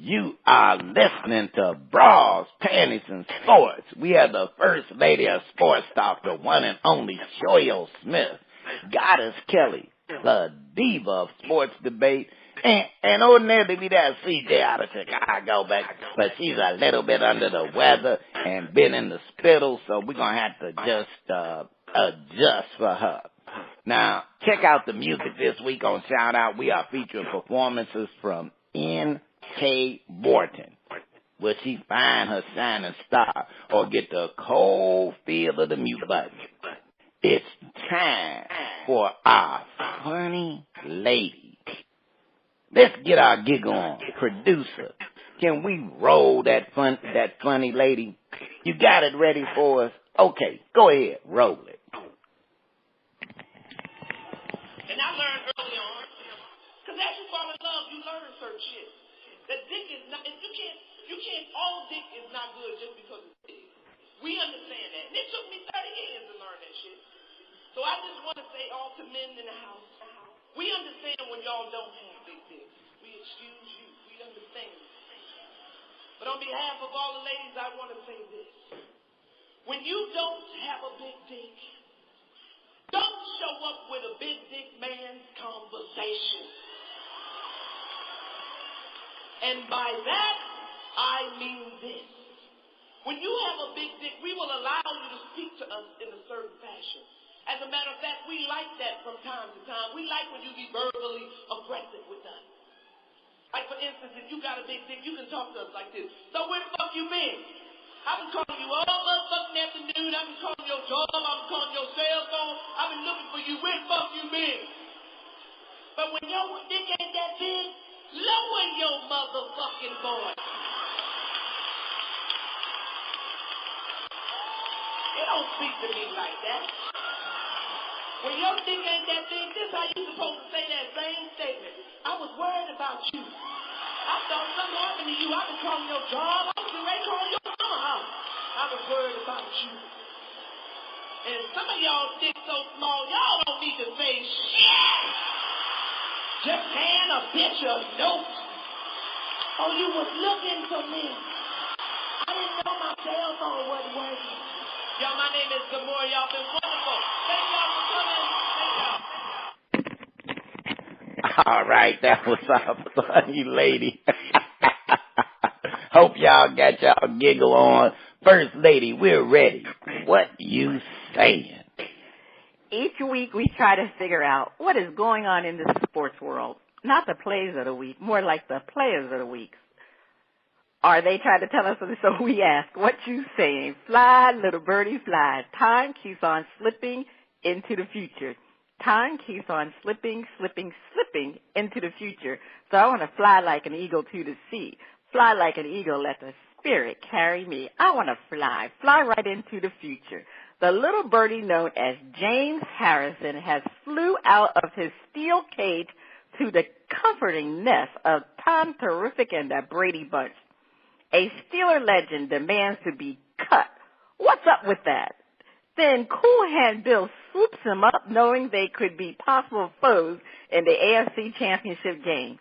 You are listening to Bras, Panties, and Sports. We have the first lady of sports talk, the one and only Cheryl Smith, Goddess Kelli, the Diva of sports debate, and ordinarily that's CJ out of Chicago, but she's a little bit under the weather and been in the spittle, so we're going to have to just adjust for her. Now, check out the music this week on Shout Out. We are featuring performances from N.K. Morton. Will she find her shining star or get the cold feel of the mute button? It's time for our funny lady. Let's get our giggle on. Producer, can we roll that funny lady? You got it ready for us? Okay, go ahead, roll it. And I learned early on, because as you fall in love, you learn certain shit. That dick is not, you can't, all dick is not good just because it's big. We understand that. And it took me 30 years to learn that shit. So I just want to say all to men in the house, we understand when y'all don't have big dicks. We excuse you. We understand. But on behalf of all the ladies, I want to say this. When you don't have a big dick, don't show up with a big dick man's conversation. And by that, I mean this. When you have a big dick, we will allow you to speak to us in a certain fashion. As a matter of fact, we like that from time to time. We like when you be verbally aggressive with us. Like, for instance, if you got a big dick, you can talk to us like this. So where the fuck you been? I've been calling you all motherfucking afternoon. I've been calling your job. I've been calling your cell phone. I've been looking for you. Where the fuck you been? But when your dick ain't that big, lower your motherfucking voice. You don't speak to me like that. When your dick ain't that big, this is how you supposed to say that same statement. I was worried about you. I thought something happened to you. I've been calling your job. I was ready to call your summer house. I was worried about you. And some of y'all dick so small, y'all don't need to say shit. Just hand a bitch a note. Oh, you was looking for me. I didn't know my cell phone wasn't working. Y'all, my name is Gamora. Y'all been wonderful. Thank y'all for coming. Thank y'all. All right, that was our funny lady. Hope y'all got y'all giggle on. First lady, we're ready. What you saying? Each week we try to figure out what is going on in the sports world. Not the plays of the week, more like the players of the week. Are they trying to tell us? So we ask, what you saying? Fly, little birdie, fly. Time keeps on slipping into the future. Time keeps on slipping into the future. So I want to fly like an eagle to the sea. Fly like an eagle, let the spirit carry me. I want to fly right into the future. The little birdie known as James Harrison has flew out of his steel cage to the comforting nest of Tom Terrific and the Brady Bunch. A Steeler legend demands to be cut. What's up with that? Then Cool Hand Bill swoops him up, knowing they could be possible foes in the AFC Championship game.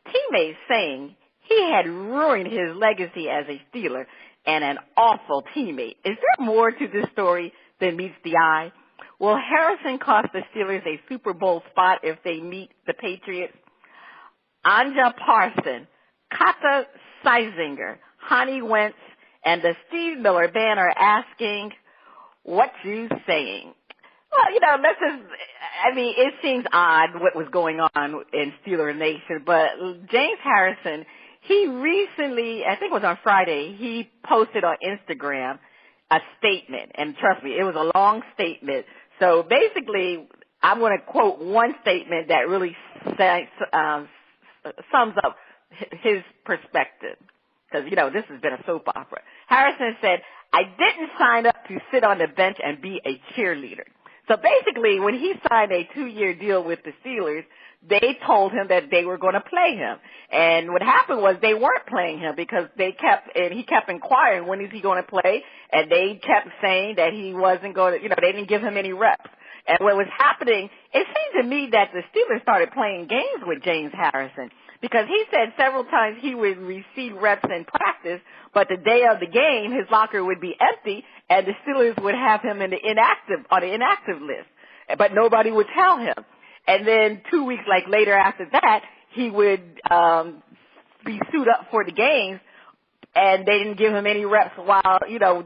Teammates saying he had ruined his legacy as a Steeler and an awful teammate. Is there more to this story than meets the eye? Will Harrison cost the Steelers a Super Bowl spot if they meet the Patriots? Anja Parson, Kata Seisinger, Honey Wentz, and the Steve Miller Band are asking, what you saying? Well, it seems odd what was going on in Steeler Nation, but James Harrison, he recently, I think it was on Friday, he posted on Instagram a statement, and trust me, it was a long statement. So basically, I'm going to quote one statement that really sums up his perspective, because, this has been a soap opera. Harrison said, I didn't sign up to sit on the bench and be a cheerleader. So basically, when he signed a 2-year deal with the Steelers, they told him that they were going to play him. And what happened was they weren't playing him because he kept inquiring, when is he going to play? And they kept saying that he wasn't going to, they didn't give him any reps. And what was happening, it seemed to me that the Steelers started playing games with James Harrison, because he said several times he would receive reps in practice, but the day of the game, his locker would be empty, and the Steelers would have him on the inactive list, but nobody would tell him. And then 2 weeks later after that, he would be suited up for the games, and they didn't give him any reps while,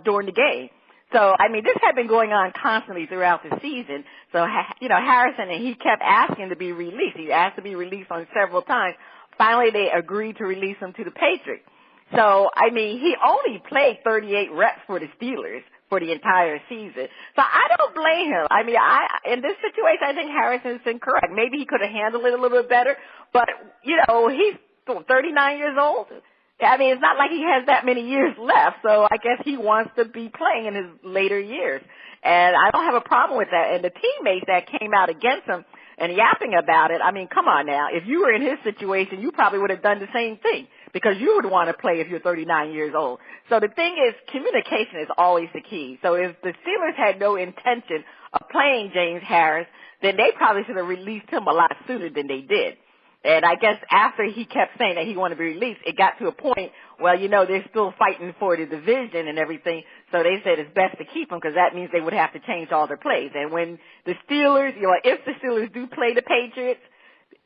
during the game. So, I mean, this had been going on constantly throughout the season. So, Harrison, and he kept asking to be released. He asked to be released on several times. Finally, they agreed to release him to the Patriots. So, I mean, he only played 38 reps for the Steelers for the entire season. So I don't blame him. I mean, in this situation, I think Harrison's incorrect. Maybe he could have handled it a little bit better, but, he's 39 years old. I mean, it's not like he has that many years left, so I guess he wants to be playing in his later years. And I don't have a problem with that. And the teammates that came out against him and yapping about it, I mean, come on now. If you were in his situation, you probably would have done the same thing because you would want to play if you're 39 years old. So the thing is, communication is always the key. So if the Steelers had no intention of playing James Harris, then they probably should have released him a lot sooner than they did. And I guess after he kept saying that he wanted to be released, it got to a point, well, they're still fighting for the division and everything, so they said it's best to keep him because that means they would have to change all their plays. And when the Steelers, if the Steelers do play the Patriots,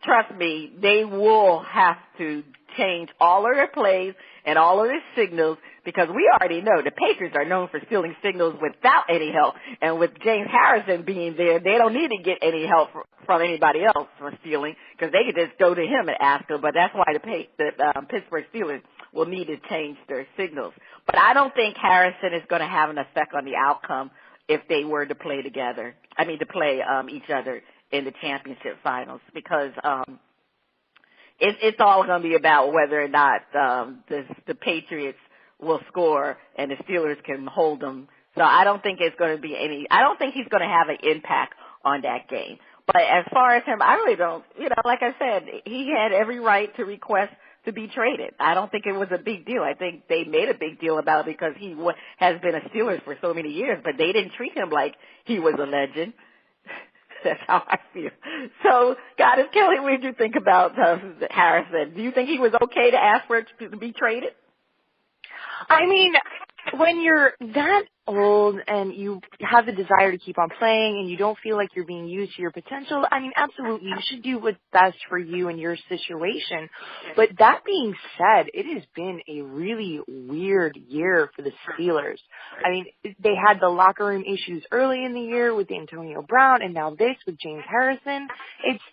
trust me, they will have to change all of their plays and all of their signals because we already know the Patriots are known for stealing signals without any help. And with James Harrison being there, they don't need to get any help from anybody else for stealing because they could just go to him and ask him. But that's why the Pittsburgh Steelers will need to change their signals. But I don't think Harrison is going to have an effect on the outcome if they were to play together. I mean, to play each other in the championship finals because it's all going to be about whether or not the Patriots will score and the Steelers can hold them. So I don't think it's going to be I don't think he's going to have an impact on that game. But as far as him, I really don't, like I said, he had every right to request to be traded. I don't think it was a big deal. I think they made a big deal about it because he has been a Steelers for so many years, but they didn't treat him like he was a legend. That's how I feel. So, Goddess Kelly, what did you think about Harrison? Do you think he was okay to ask for it to be traded? I mean, when you're that old and you have the desire to keep on playing and you don't feel like you're being used to your potential, I mean, absolutely, you should do what's best for you and your situation. But that being said, it has been a really weird year for the Steelers. I mean, they had the locker room issues early in the year with Antonio Brown and now this with James Harrison. It's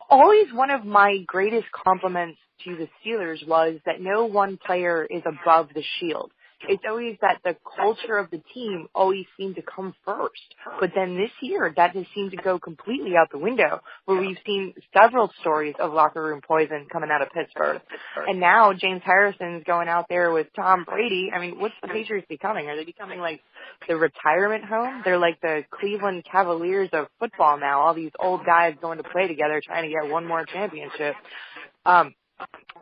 always one of my greatest compliments to the Steelers was that no one player is above the shield. It's always that the culture of the team always seemed to come first. But then this year, that just seemed to go completely out the window, where we've seen several stories of locker room poison coming out of Pittsburgh. And now James Harrison's going out there with Tom Brady. I mean, what's the Patriots becoming? Are they becoming like the retirement home? They're like the Cleveland Cavaliers of football now. All these old guys going to play together trying to get one more championship.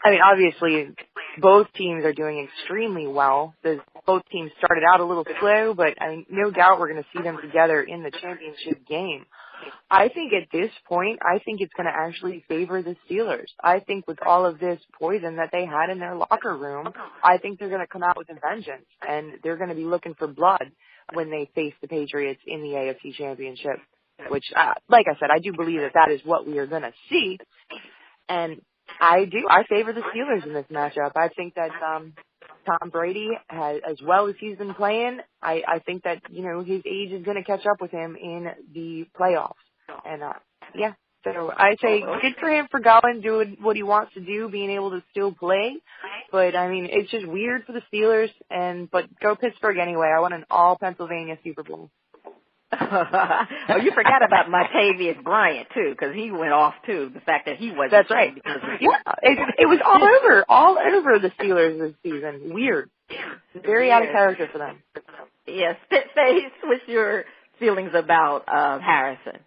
I mean, obviously, both teams are doing extremely well. Both teams started out a little slow, but I mean, no doubt we're going to see them together in the championship game. I think at this point, I think it's going to actually favor the Steelers. I think with all of this poison that they had in their locker room, I think they're going to come out with a vengeance, and they're going to be looking for blood when they face the Patriots in the AFC Championship, which, like I said, I do believe that is what we are going to see. And I favor the Steelers in this matchup. I think that Tom Brady, as well as he's been playing, I think that, his age is going to catch up with him in the playoffs. And, so I say good for him for going, doing what he wants to do, being able to still play. But, I mean, it's just weird for the Steelers, but go Pittsburgh anyway. I want an all-Pennsylvania Super Bowl. Oh, you forgot about Martavius Bryant too, because he went off too. The fact that he wasn't. That's right. It was all over the Steelers this season. Weird. Very out of character for them. Yes. Spitface, what's your feelings about Harrison?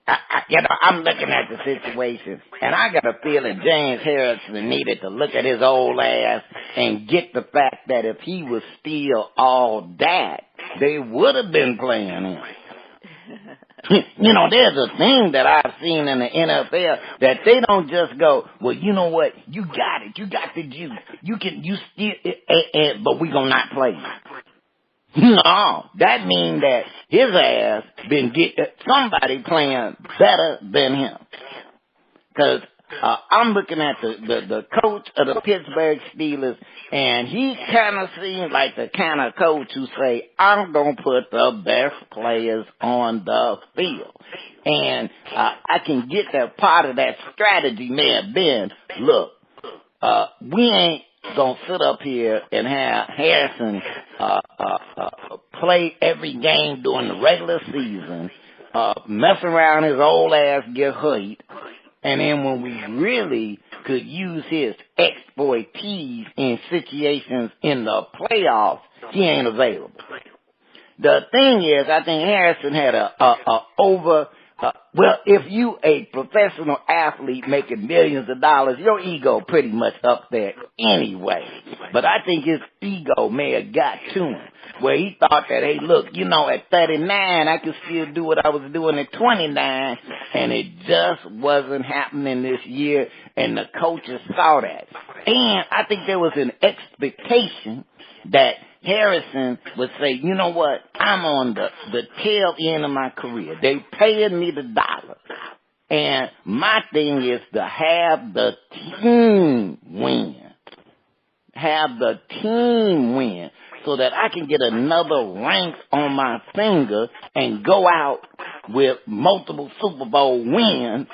I'm looking at the situation, and I got a feeling James Harrison needed to look at his old ass and get the fact that if he was still all that, they would have been playing him. You know, there's a thing that I've seen in the NFL that they don't just go, well, you know what, you got it, you got the juice, you still, but we gonna not play you. No, that means that his ass been somebody playing better than him. Cause I'm looking at the coach of the Pittsburgh Steelers, and he kind of seems like the kind of coach who say, I'm going to put the best players on the field. And I can get that part of that strategy may have been, look, we ain't going to sit up here and have Harrison play every game during the regular season, mess around his old ass, get hurt. And then when we really could use his expertise in situations in the playoffs, he ain't available. The thing is, I think Harrison had well, if you a professional athlete making millions of dollars, your ego pretty much up there anyway. But I think his ego may have got to him, where he thought that, hey, look, you know, at 39, I can still do what I was doing at 29, and it just wasn't happening this year, and the coaches saw that. And I think there was an expectation that Harrison would say, you know what, I'm on the tail end of my career. They paying me the dollar. And my thing is to have the team win. Have the team win so that I can get another rank on my finger and go out with multiple Super Bowl wins.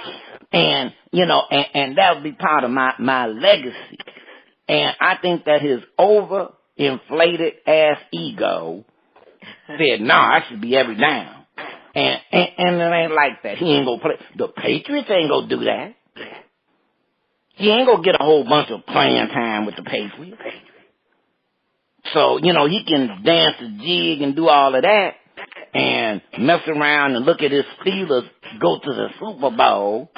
And, you know, and that would be part of my legacy. And I think that his inflated ass ego said, no, I should be every down. And it ain't like that. He ain't gonna play. The Patriots ain't gonna do that. He ain't gonna get a whole bunch of playing time with the Patriots. So, you know, he can dance a jig and do all of that and mess around and look at his Steelers go to the Super Bowl,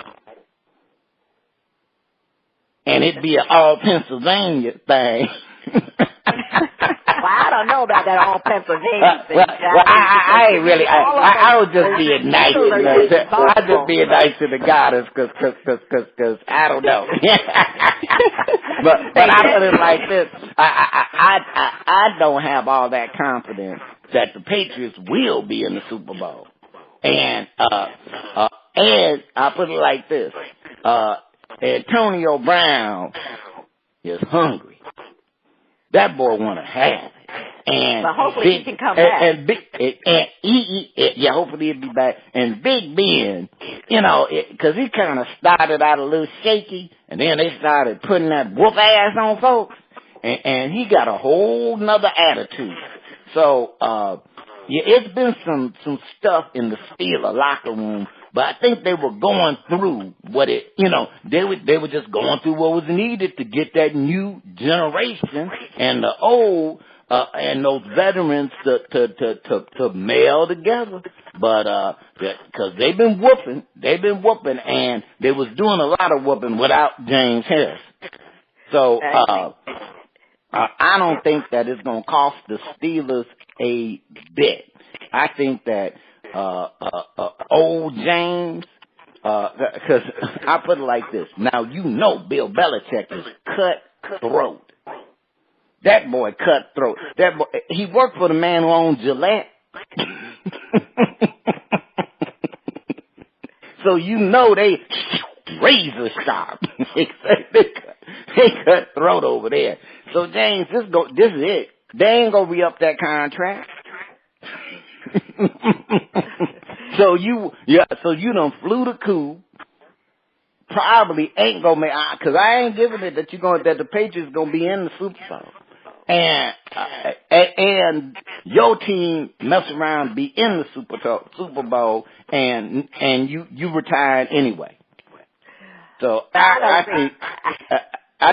and it'd be an all Pennsylvania thing. Well, I don't know about that all Pennsylvania thing. I ain't really. I was just being nice. I was just being nice to the goddess, cause I don't know. but I put it like this: I don't have all that confidence that the Patriots will be in the Super Bowl, and I put it like this: Antonio Brown is hungry. That boy want to have it. And but hopefully he can come back. Yeah, hopefully he'll be back. And Big Ben, you know, because he kind of started out a little shaky, and then they started putting that whoop ass on folks, and he got a whole nother attitude. So, yeah, it's been some stuff in the Steelers locker room, but I think they were going through they were just going through what was needed to get that new generation and the old and those veterans to meld together. But because they've been whooping, and they was doing a lot of whooping without James Harris. So I don't think that it's going to cost the Steelers a bit. I think that old James, because I put it like this. Now, you know Bill Belichick is cutthroat. That boy cutthroat. That boy, he worked for the man who owned Gillette. So you know they razor sharp. They cut throat over there. So James, this is it. They ain't gonna re-up that contract. So you done flew the coop. Probably ain't gonna make, cause I ain't giving it that that the Patriots gonna be in the Super Bowl. And your team mess around, be in the Super Bowl, and you retired anyway. So I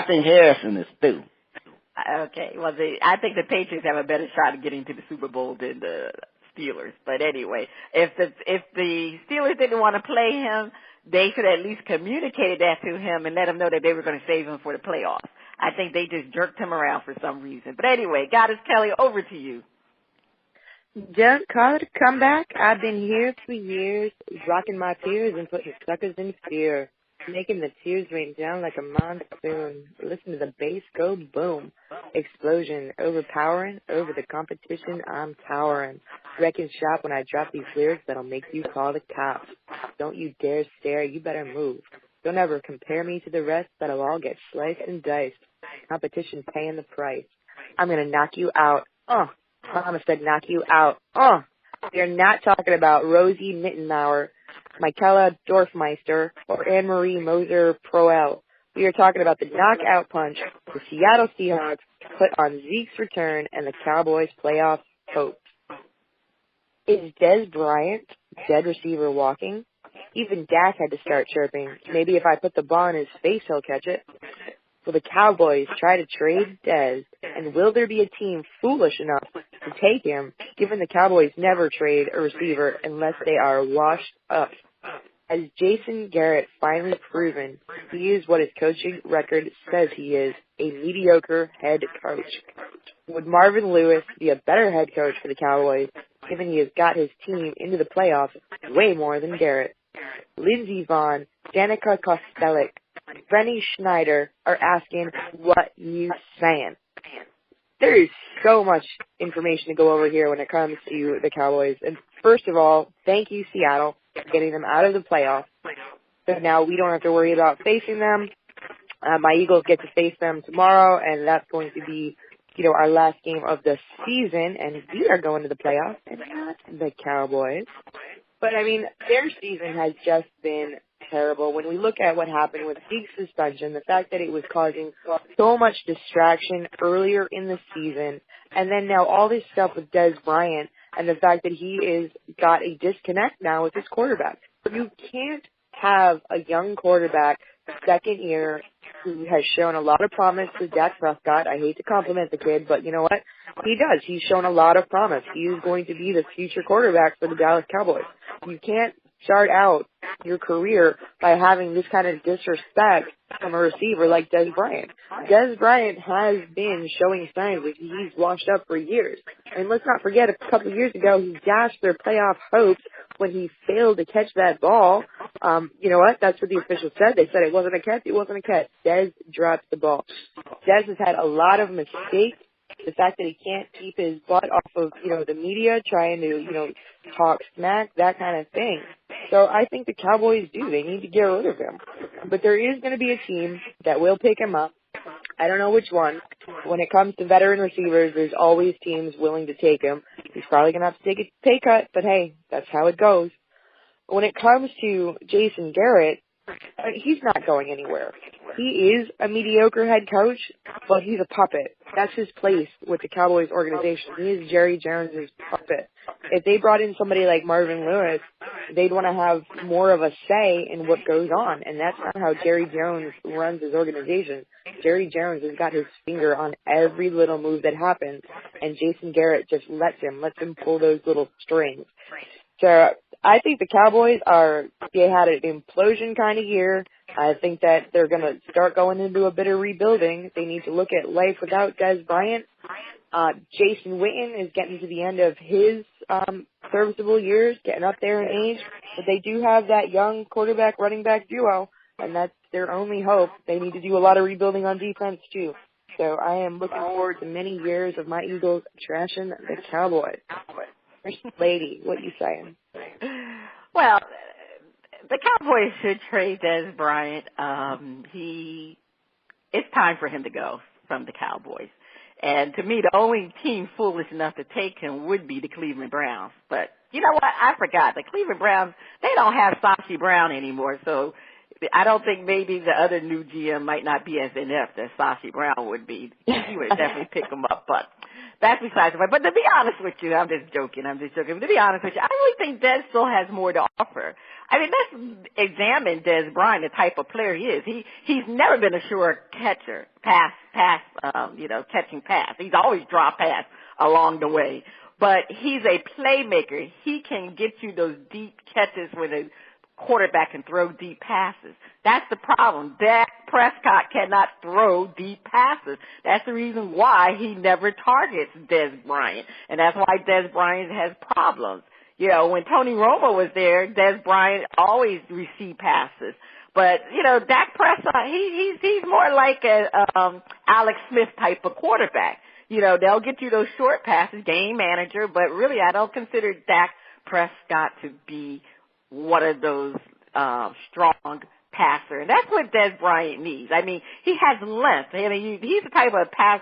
think Harrison is through. Okay, well, I think the Patriots have a better shot of getting to the Super Bowl than the Steelers. But anyway, if the Steelers didn't want to play him, they should at least communicated that to him and let him know that they were going to save him for the playoffs. I think they just jerked him around for some reason. But anyway, Goddess Kelly, over to you. Don't call it a comeback. I've been here for years, rocking my peers and putting suckers in fear, making the tears rain down like a monsoon. Listen to the bass go boom. Explosion, overpowering, over the competition, I'm towering. Wrecking shop when I drop these lyrics that'll make you call the cops. Don't you dare stare, you better move. Don't ever compare me to the rest, that'll all get sliced and diced. Competition paying the price. I'm gonna knock you out. Mama said knock you out. We're not talking about Rosie Mittenmauer, Michaela Dorfmeister, or Anne-Marie Moser-Proel. We are talking about the knockout punch the Seattle Seahawks put on Zeke's return and the Cowboys' playoff hopes. Is Dez Bryant dead receiver walking? Even Dak had to start chirping. Maybe if I put the ball in his face, he'll catch it. Will the Cowboys try to trade Dez, and will there be a team foolish enough to take him, given the Cowboys never trade a receiver unless they are washed up? Has Jason Garrett finally proven he is what his coaching record says he is, a mediocre head coach? Would Marvin Lewis be a better head coach for the Cowboys, given he has got his team into the playoffs way more than Garrett? Lindsey Vaughn, Danica Kostelic, Brenny Schneider are asking, what you saying? There is so much information to go over here when it comes to the Cowboys. And first of all, thank you, Seattle, for getting them out of the playoffs. So now we don't have to worry about facing them. My Eagles get to face them tomorrow, and that's going to be, our last game of the season. And we are going to the playoffs, and not the Cowboys. But, their season has just been terrible. When we look at what happened with Zeke's suspension, the fact that it was causing so much distraction earlier in the season, and then now all this stuff with Dez Bryant, and the fact that he is got a disconnect now with his quarterback. You can't have a young quarterback, second year, who has shown a lot of promise with Dak Prescott. I hate to compliment the kid, but you know what? He does. He's shown a lot of promise. He is going to be the future quarterback for the Dallas Cowboys. You can't start out your career by having this kind of disrespect from a receiver like Dez Bryant. Dez Bryant has been showing signs that he's washed up for years. And let's not forget, a couple of years ago, he dashed their playoff hopes when he failed to catch that ball. You know what? That's what the officials said. They said it wasn't a catch. It wasn't a catch. Dez dropped the ball. Dez has had a lot of mistakes. The fact that he can't keep his butt off of, the media trying to, talk smack, that kind of thing. So I think the Cowboys do. They need to get rid of him. But there is going to be a team that will pick him up. I don't know which one. When it comes to veteran receivers, there's always teams willing to take him. He's probably going to have to take a pay cut, but hey, that's how it goes. When it comes to Jason Garrett, he's not going anywhere. He is a mediocre head coach, but he's a puppet. That's his place with the Cowboys organization. He is Jerry Jones' puppet. If they brought in somebody like Marvin Lewis, they'd want to have more of a say in what goes on, and that's not how Jerry Jones runs his organization. Jerry Jones has got his finger on every little move that happens, and Jason Garrett just lets him pull those little strings. So I think the Cowboys they had an implosion kind of year. I think that they're going to start going into a bit of rebuilding. They need to look at life without Dez Bryant. Jason Witten is getting to the end of his serviceable years, getting up there in age. But they do have that young quarterback running back duo, and that's their only hope. They need to do a lot of rebuilding on defense, too. So I am looking forward to many years of my Eagles trashing the Cowboys. First Lady, what you saying? Well, the Cowboys should trade Dez Bryant. It's time for him to go from the Cowboys. And to me, the only team foolish enough to take him would be the Cleveland Browns. But you know what? I forgot. The Cleveland Browns, they don't have Sashi Brown anymore. So I don't think maybe the other new GM might not be as inept as Sashi Brown would be. He would definitely pick him up. But that's besides the point. But to be honest with you, I'm just joking. But to be honest with you, I really think Dez still has more to offer. Let's examine Dez Bryant, the type of player he is. He's never been a sure catcher, catching pass. He's always drop pass along the way. But he's a playmaker. He can get you those deep catches where the quarterback can throw deep passes. That's the problem. Dak Prescott cannot throw deep passes. That's the reason why he never targets Dez Bryant, and that's why Dez Bryant has problems. You know, when Tony Romo was there, Dez Bryant always received passes. But, you know, Dak Prescott, he's more like a Alex Smith type of quarterback. You know, they'll get you those short passes, game manager, but really I don't consider Dak Prescott to be one of those strong passer. And that's what Dez Bryant needs. I mean, he has length. I mean, he's the type of pass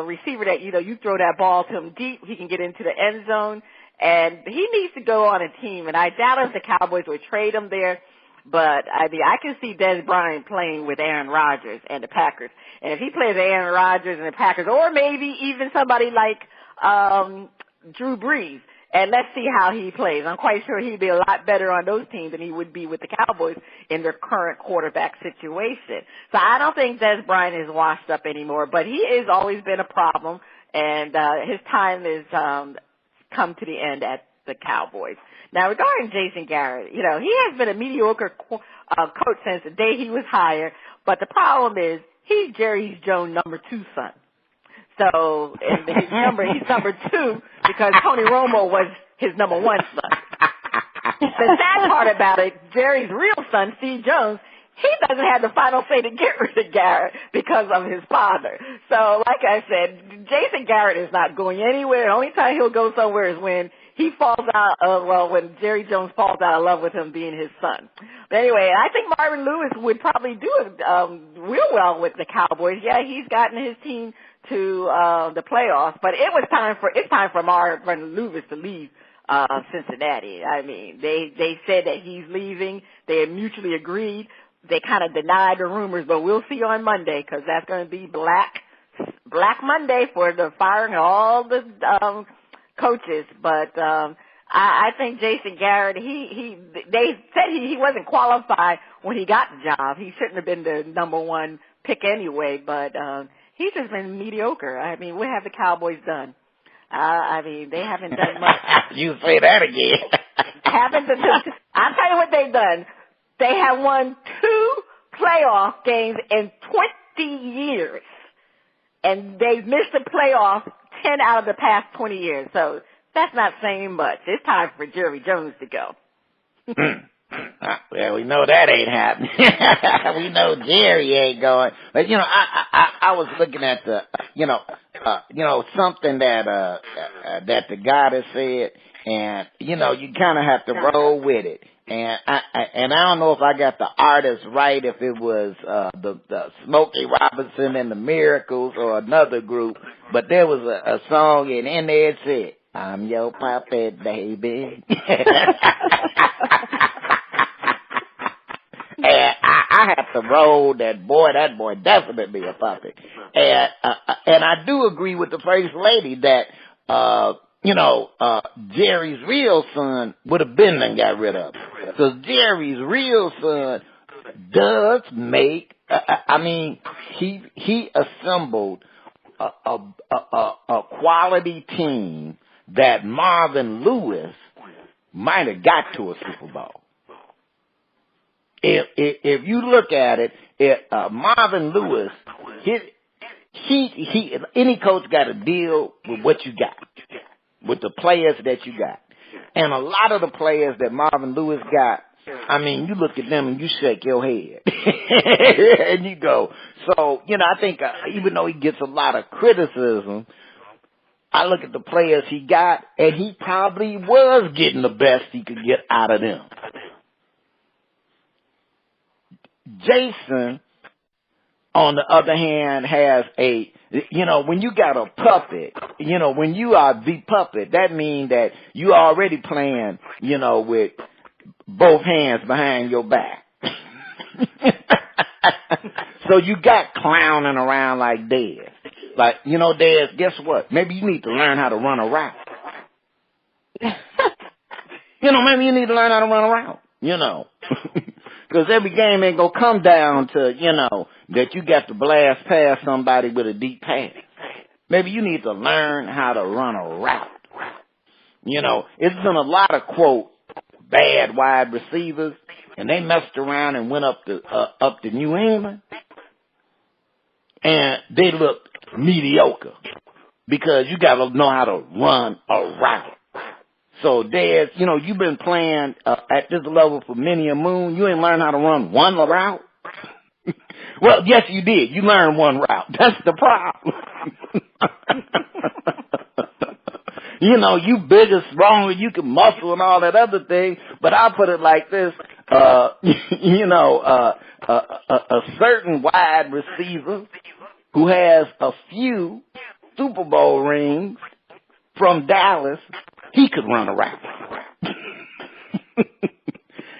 receiver that, you know, you throw that ball to him deep, he can get into the end zone, and he needs to go on a team. And I doubt if the Cowboys would trade him there. But, I mean, I can see Dez Bryant playing with Aaron Rodgers and the Packers. And if he plays Aaron Rodgers and the Packers, or maybe even somebody like Drew Brees, and let's see how he plays. I'm quite sure he'd be a lot better on those teams than he would be with the Cowboys in their current quarterback situation. So I don't think Dez Bryant is washed up anymore, but he has always been a problem, and his time is come to the end at the Cowboys. Now, regarding Jason Garrett, you know, he has been a mediocre coach since the day he was hired, but the problem is he's Jerry Jones' number 2 son. So, and he's number 2 because Tony Romo was his number 1 son. The sad part about it, Jerry's real son, Steve Jones, he doesn't have the final say to get rid of Garrett because of his father. So, like I said, Jason Garrett is not going anywhere. The only time he'll go somewhere is when he falls out when Jerry Jones falls out of love with him being his son. But anyway, I think Marvin Lewis would probably do real well with the Cowboys. Yeah, he's gotten his team to the playoffs, but it's time for Marvin Lewis to leave Cincinnati. I mean, they said that he's leaving. They had mutually agreed. They kind of denied the rumors, but we'll see on Monday because that's going to be Black Monday for the firing of all the coaches. But I think Jason Garrett, they said he wasn't qualified when he got the job. He shouldn't have been the number 1 pick anyway, but he's just been mediocre. I mean, what have the Cowboys done? I mean, they haven't done much. You say that again. I'll tell you what they've done. They have won 2 playoff games in 20 years, and they've missed the playoffs 10 out of the past 20 years. So that's not saying much. It's time for Jerry Jones to go. Well, we know that ain't happening. We know Jerry ain't going. But you know, I was looking at the, something that the goddess said, and you know, you kind of have to roll with it. And I don't know if I got the artist right, if it was the Smokey Robinson and the Miracles or another group, but there was a song and in there it said, "I'm your puppet, baby." And I have to roll that boy definitely a puppet. And I do agree with the First Lady that Jerry's real son would have been and got rid of him. Because Jerry's real son does make, he assembled a quality team that Marvin Lewis might have got to a Super Bowl. If you look at it, Marvin Lewis, any coach got to deal with what you got, with the players that you got. And a lot of the players that Marvin Lewis got, I mean, you look at them and you shake your head. And you go, so, I think even though he gets a lot of criticism, I look at the players he got, and he probably was getting the best he could get out of them. Jason, on the other hand, has when you got a puppet, when you are the puppet, that means that you already playing, with both hands behind your back. So you got clowning around like Dez. Like, Dez, guess what? Maybe you need to learn how to run a route. Maybe you need to learn how to run a route, Because every game ain't gonna come down to, that you got to blast past somebody with a deep pass. Maybe you need to learn how to run a route. It's been a lot of, quote, bad wide receivers, and they messed around and went up to New England, and they looked mediocre because you got to know how to run a route. So there's, you've been playing at this level for many a moon. You ain't learned how to run one route. Well, yes, you did. You learned one route. That's the problem. You bigger, stronger, you can muscle and all that other thing. But I'll put it like this. A certain wide receiver who has a few Super Bowl rings from Dallas, he could run a route.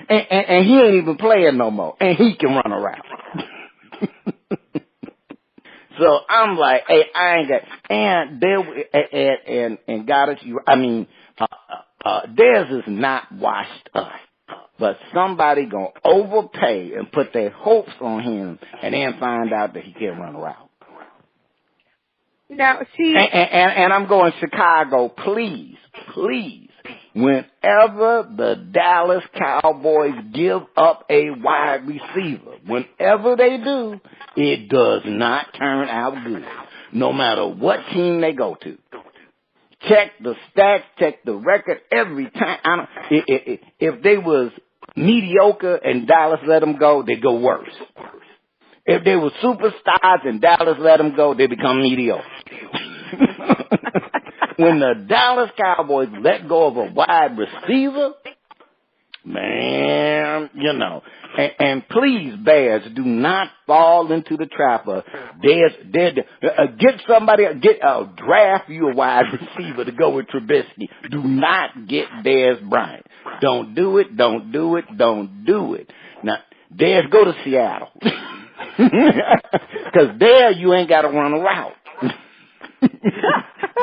and he ain't even playing no more. And he can run a route. So I'm like, hey, I ain't got, and there, and got it. Theirs is not washed up, but somebody gonna overpay and put their hopes on him, and then find out that he can't run a route. Now, see, and I'm going Chicago, please. Whenever the Dallas Cowboys give up a wide receiver, whenever they do, it does not turn out good, no matter what team they go to. Check the stats, check the record every time. If they was mediocre and Dallas let them go, they go worse. If they were superstars and Dallas let them go, they become mediocre. When the Dallas Cowboys let go of a wide receiver, man, and please, Bears, do not fall into the trap of draft you a wide receiver to go with Trubisky. Do not get Dez Bryant. Don't do it. Now, Dez, go to Seattle. Because there you ain't got to run a route.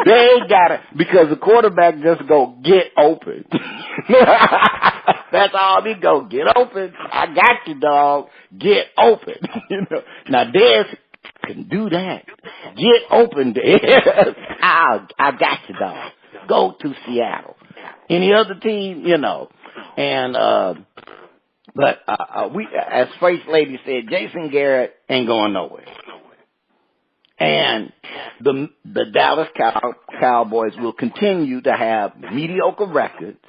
They got it because the quarterback just go get open. That's all he go, get open. I got you, dog. Get open. Now Dez can do that. Get open, Dez. I got you, dog. Go to Seattle. Any other team, and but we, as First Lady said, Jason Garrett ain't going nowhere. And the Dallas Cowboys will continue to have mediocre records,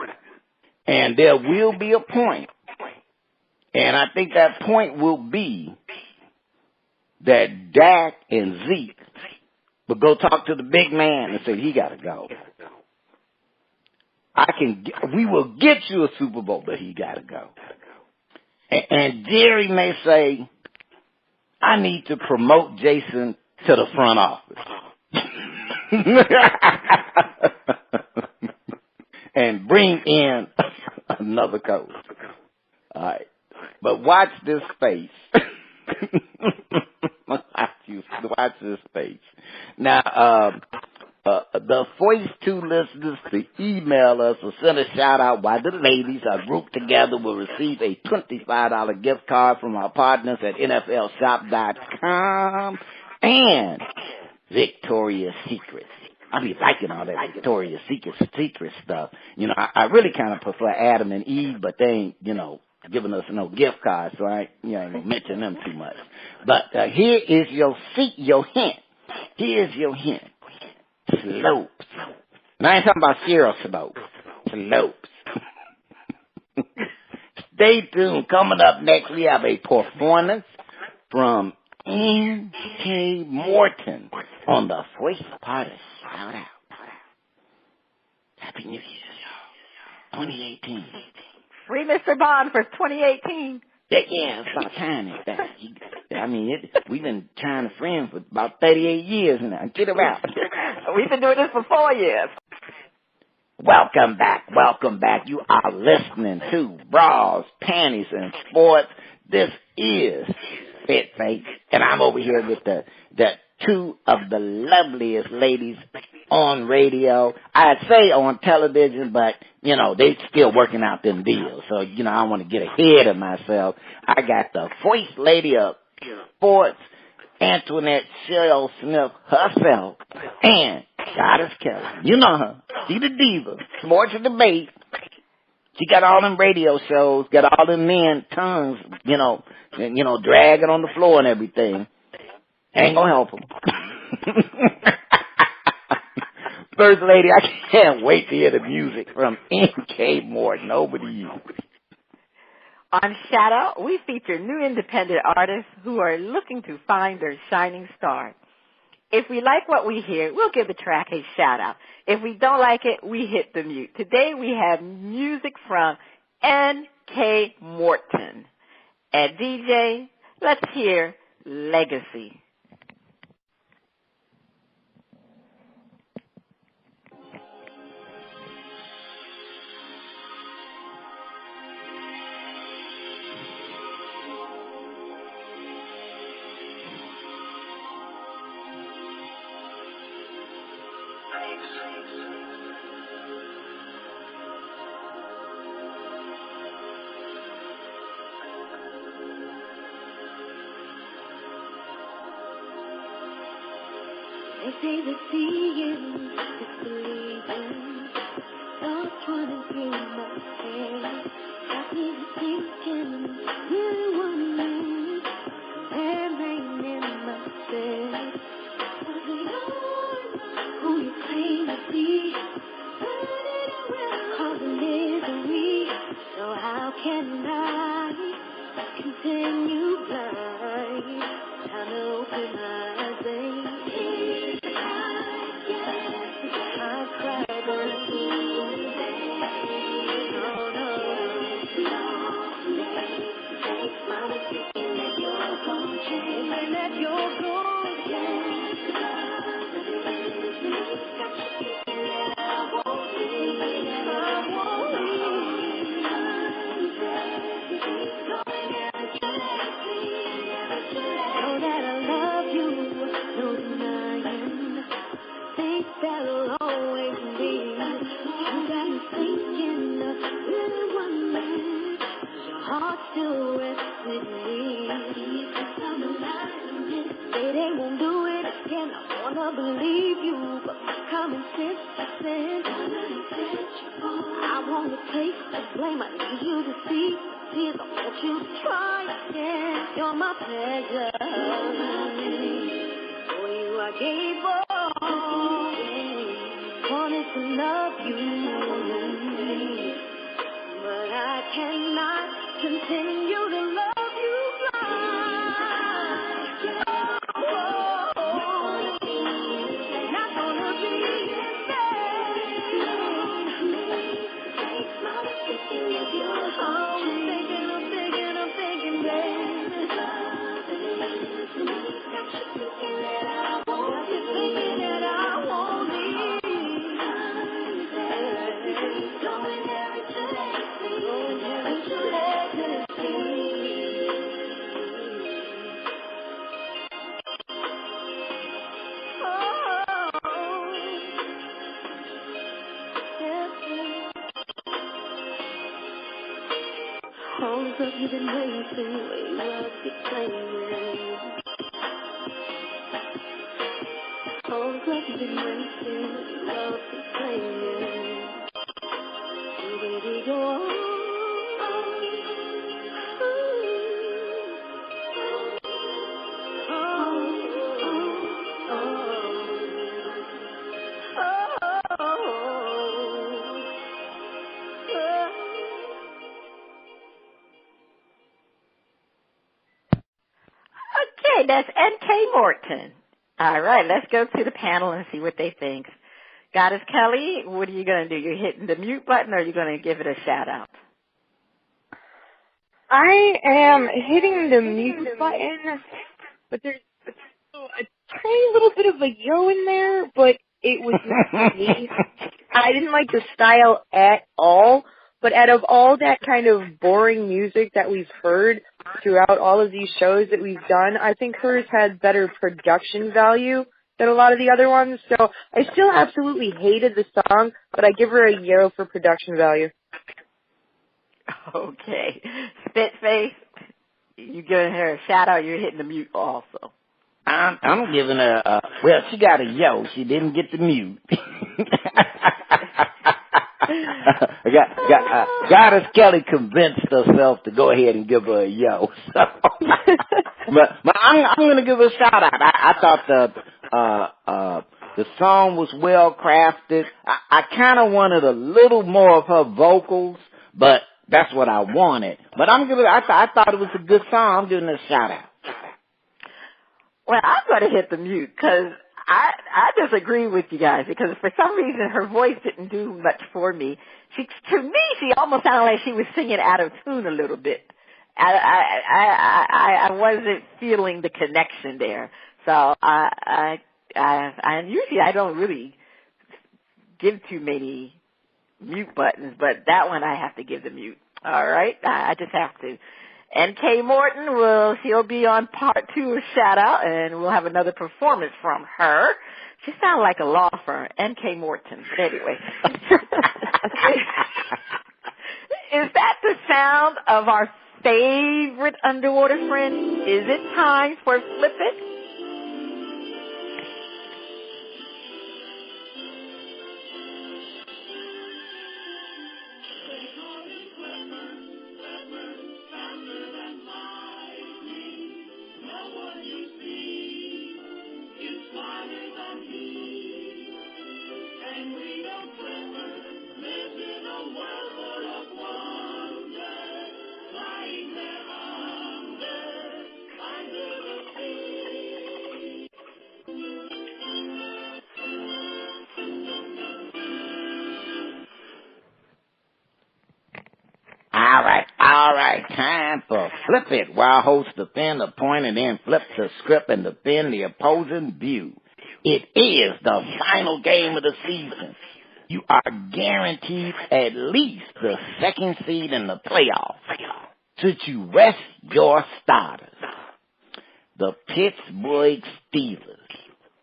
and there will be a point, and I think that point will be that Dak and Zeke will go talk to the big man and say, he got to go. We will get you a Super Bowl, but he got to go. And Jerry may say, I need to promote Jason to the front office. And bring in another coach. All right. But watch this space. Watch this space. Now, the first two listeners to email us or send a shout out while the ladies are grouped together will receive a $25 gift card from our partners at NFLshop.com and Victoria's Secret. I be liking all that Victoria's Secret stuff. I really kind of prefer Adam and Eve, but they ain't, giving us no gift cards, so I ain't gonna mention them too much. But here is your hint. Here's your hint. Slopes. And I ain't talking about Cheryl slopes. Slopes. Stay tuned. Coming up next, we have a performance from N.K. Morton on the first part of Shout Out. Happy New Year, y'all. 2018. Free Mr. Bond for 2018. Yeah, it's about time. We've been trying to friend for about 38 years now. Get him out. We've been doing this for 4 years. Welcome back. You are listening to Bras, Panties, and Sports. This is Fit Faith, and I'm over here with the two of the loveliest ladies on radio. I'd say on television, but, they still working out them deals. So, I don't want to get ahead of myself. I got the first lady of sports, Antoinette Cheryl Smith herself, and Goddess Kelli. You know her. She the diva. Sports and debate. She got all them radio shows, got all them men tongues, dragging on the floor and everything. Ain't gonna help them. First Lady, I can't wait to hear the music from N.K. Morton. Over to you. On Shout Out, we feature new independent artists who are looking to find their shining star. If we like what we hear, we'll give the track a shout out. If we don't like it, we hit the mute. Today we have music from N.K. Morton. And DJ, let's hear Legacy. They say that seeing is believing. Thoughts running through my head. Got me thinking, really wondering, and rain in my bed. Was it all who you claim to be? Causing misery. So how can I continue blind? Time to open my eyes, baby. That'll always be. You got me thinking, really wondering, your heart still rests with me. Say they won't do it again. I wanna believe you, but common sense says I wanna take the blame. I need you to see the tears. I want you to try again. You're my pleasure. For you I gave up. Wanted to love you, but I cannot continue to love you blind. Not gonna be in I'm thinking, baby. All the stuff you've been wasting, where you love to playing. All the stuff you've been wasting, where you love to playing. So baby, go on. Okay, that's N.K. Morton. All right, let's go to the panel and see what they think. Goddess Kelli, what are you going to do? You're hitting the mute button, or are you going to give it a shout-out? I am hitting the mute button, but there's a tiny little bit of a yo in there, but it was not for me. I didn't like the style at all, but out of all that kind of boring music that we've heard throughout all of these shows that we've done, I think hers had better production value than a lot of the other ones. So I still absolutely hated the song, but I give her a yo for production value. Okay. Spitface, you giving her a shout out, you're hitting the mute also. I'm giving her well, she got a yo. She didn't get the mute. Goddess Kelly convinced herself to go ahead and give her a yo. So, but I'm going to give her a shout out. I thought the song was well crafted. I kind of wanted a little more of her vocals, but that's what I wanted. But I thought it was a good song. I'm giving it a shout out. Well, I'm going to hit the mute because I disagree with you guys because for some reason her voice didn't do much for me. To me, she almost sounded like she was singing out of tune a little bit. I wasn't feeling the connection there. So usually I don't really give too many mute buttons, but that one I have to give the mute. All right, I just have to. N.K. Morton she'll be on part 2 of Shout Out, and we'll have another performance from her. She sounds like a law firm, N.K. Morton. But anyway. Is that the sound of our favorite underwater friend? Is it time for Flip It? All right, time for Flip It, where hosts defend a point and then flip the script and defend the opposing view. It is the final game of the season. You are guaranteed at least the 2nd seed in the playoffs. Should you rest your starters? The Pittsburgh Steelers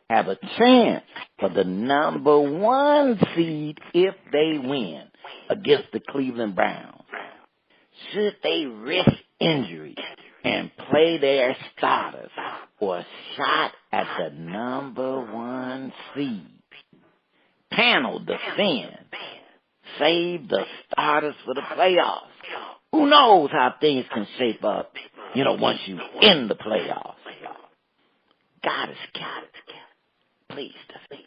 have a chance for the number 1 seed if they win against the Cleveland Browns. Should they risk injury and play their starters for a shot at the number 1 seed? Panel defend. Save the starters for the playoffs. Who knows how things can shape up, once you in the playoffs. Goddess Kelly, please defend.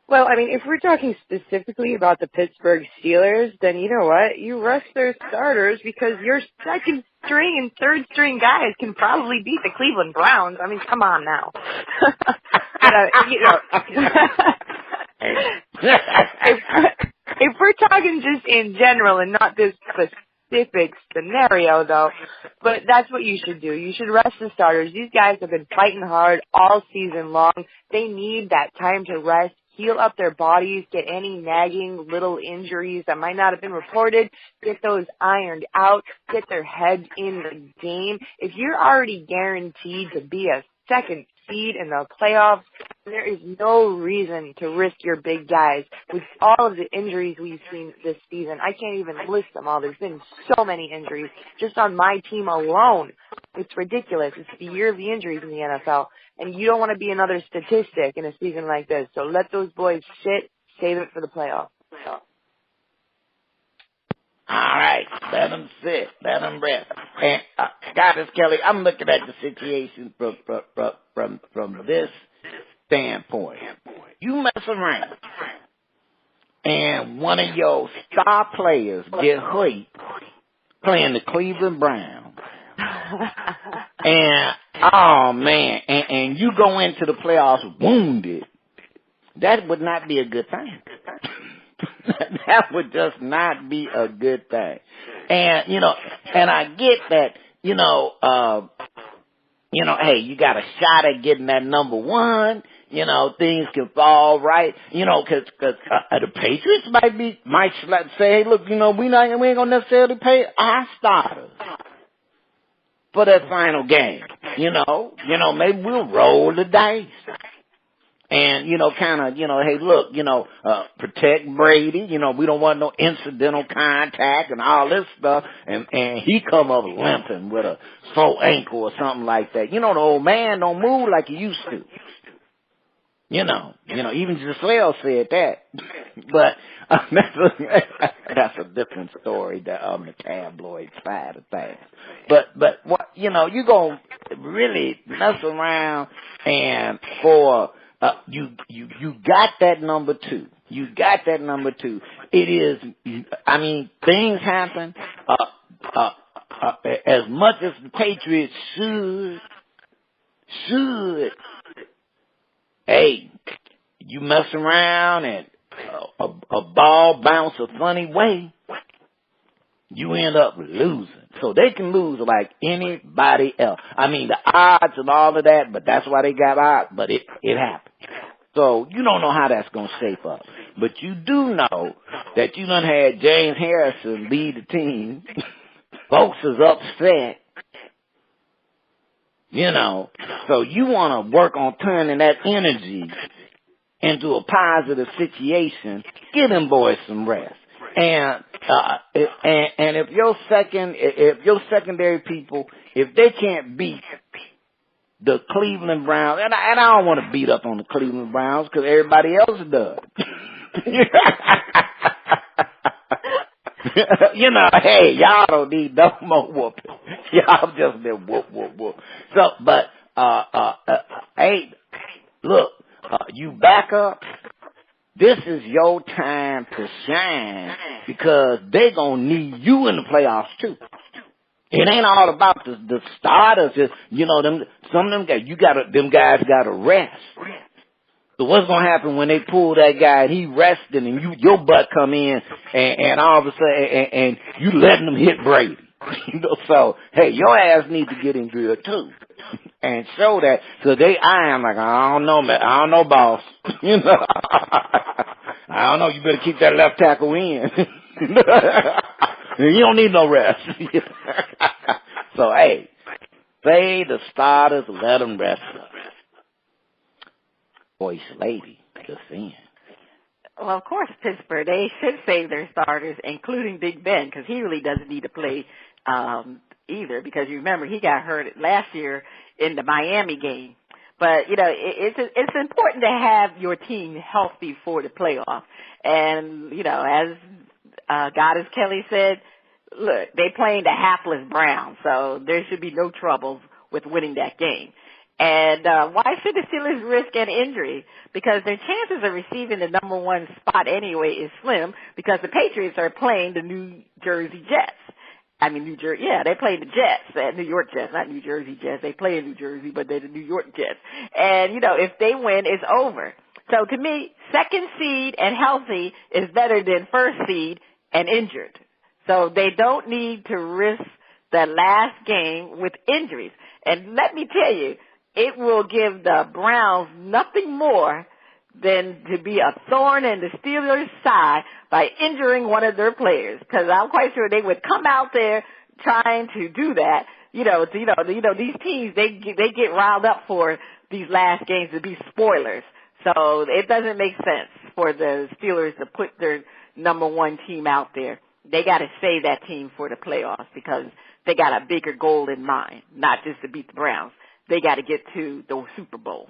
Well, I mean, if we're talking specifically about the Pittsburgh Steelers, then you know what? You rest their starters because your 2nd string and 3rd string guys can probably beat the Cleveland Browns. I mean, come on now. If we're talking just in general and not this specific scenario, though, but that's what you should do. You should rest the starters. These guys have been fighting hard all season long. They need that time to rest, heal up their bodies, get any nagging little injuries that might not have been reported, get those ironed out, get their heads in the game. If you're already guaranteed to be a 2nd seed in the playoffs, there is no reason to risk your big guys with all of the injuries we've seen this season. I can't even list them all. There's been so many injuries just on my team alone. It's ridiculous. It's the year of the injuries in the NFL. And you don't want to be another statistic in a season like this. So let those boys sit, save it for the playoffs. All right, let them sit, let them rest. And Goddess Kelly, I'm looking at the situation from this standpoint. You mess around, and one of your star players get hurt playing the Cleveland Browns. And oh man, and you go into the playoffs wounded. That would not be a good thing. That would just not be a good thing. And and I get that, hey, you got a shot at getting that number 1. Things can fall right. Cause the Patriots might say, hey, look, we ain't gonna necessarily pay our starters for that final game. Maybe we'll roll the dice. And, hey, look, protect Brady. We don't want no incidental contact and all this stuff. And he come up limping with a sore ankle or something like that. The old man don't move like he used to. Even Giselle said that. But that's a different story on the tabloid side of things. But what you gonna really mess around and for you got that number 2. You got that number 2. It is. I mean, things happen. As much as the Patriots should. Hey, you mess around and a ball bounce a funny way, you end up losing. So they can lose like anybody else. I mean, the odds and all of that, but that's why they got odds, but it happened. So you don't know how that's going to shape up. But you do know that you done had James Harrison lead the team. Folks is upset. So you want to work on turning that energy into a positive situation. Give them boys some rest. And if your secondary people, if they can't beat the Cleveland Browns, and I don't want to beat up on the Cleveland Browns because everybody else does. Hey, y'all don't need no more whooping. Y'all just been whoop, whoop, whoop. So, but, hey, look, you back up. This is your time to shine because they gonna need you in the playoffs too. It ain't all about the starters. Just, some of them guys, them guys gotta rest. So what's gonna happen when they pull that guy and he resting and your butt come in and all of a sudden and you letting them hit Brady? So hey, your ass need to get in good too and show that. So I am like, I don't know, man. I don't know, boss. I don't know. You better keep that left tackle in. You don't need no rest. So hey, say the starters, let them rest up. Voice lady, just saying. Well, of course, Pittsburgh, they should save their starters, including Big Ben, because he really doesn't need to play either, because you remember he got hurt last year in the Miami game. But, it's important to have your team healthy for the playoff. And, as Goddess Kelly said, look, they playing the hapless Browns, so there should be no troubles with winning that game. And why should the Steelers risk an injury? Because their chances of receiving the number 1 spot anyway is slim because the Patriots are playing the New Jersey Jets. I mean, they play the Jets, New York Jets, not New Jersey Jets. They play in New Jersey, but they're the New York Jets. And, if they win, it's over. So to me, 2nd seed and healthy is better than 1st seed and injured. So they don't need to risk the last game with injuries. And let me tell you, it will give the Browns nothing more than to be a thorn in the Steelers' side by injuring one of their players. Because I'm quite sure they would come out there trying to do that. These teams they get riled up for these last games to be spoilers. So it doesn't make sense for the Steelers to put their number 1 team out there. They got to save that team for the playoffs because they got a bigger goal in mind, not just to beat the Browns. They got to get to the Super Bowl.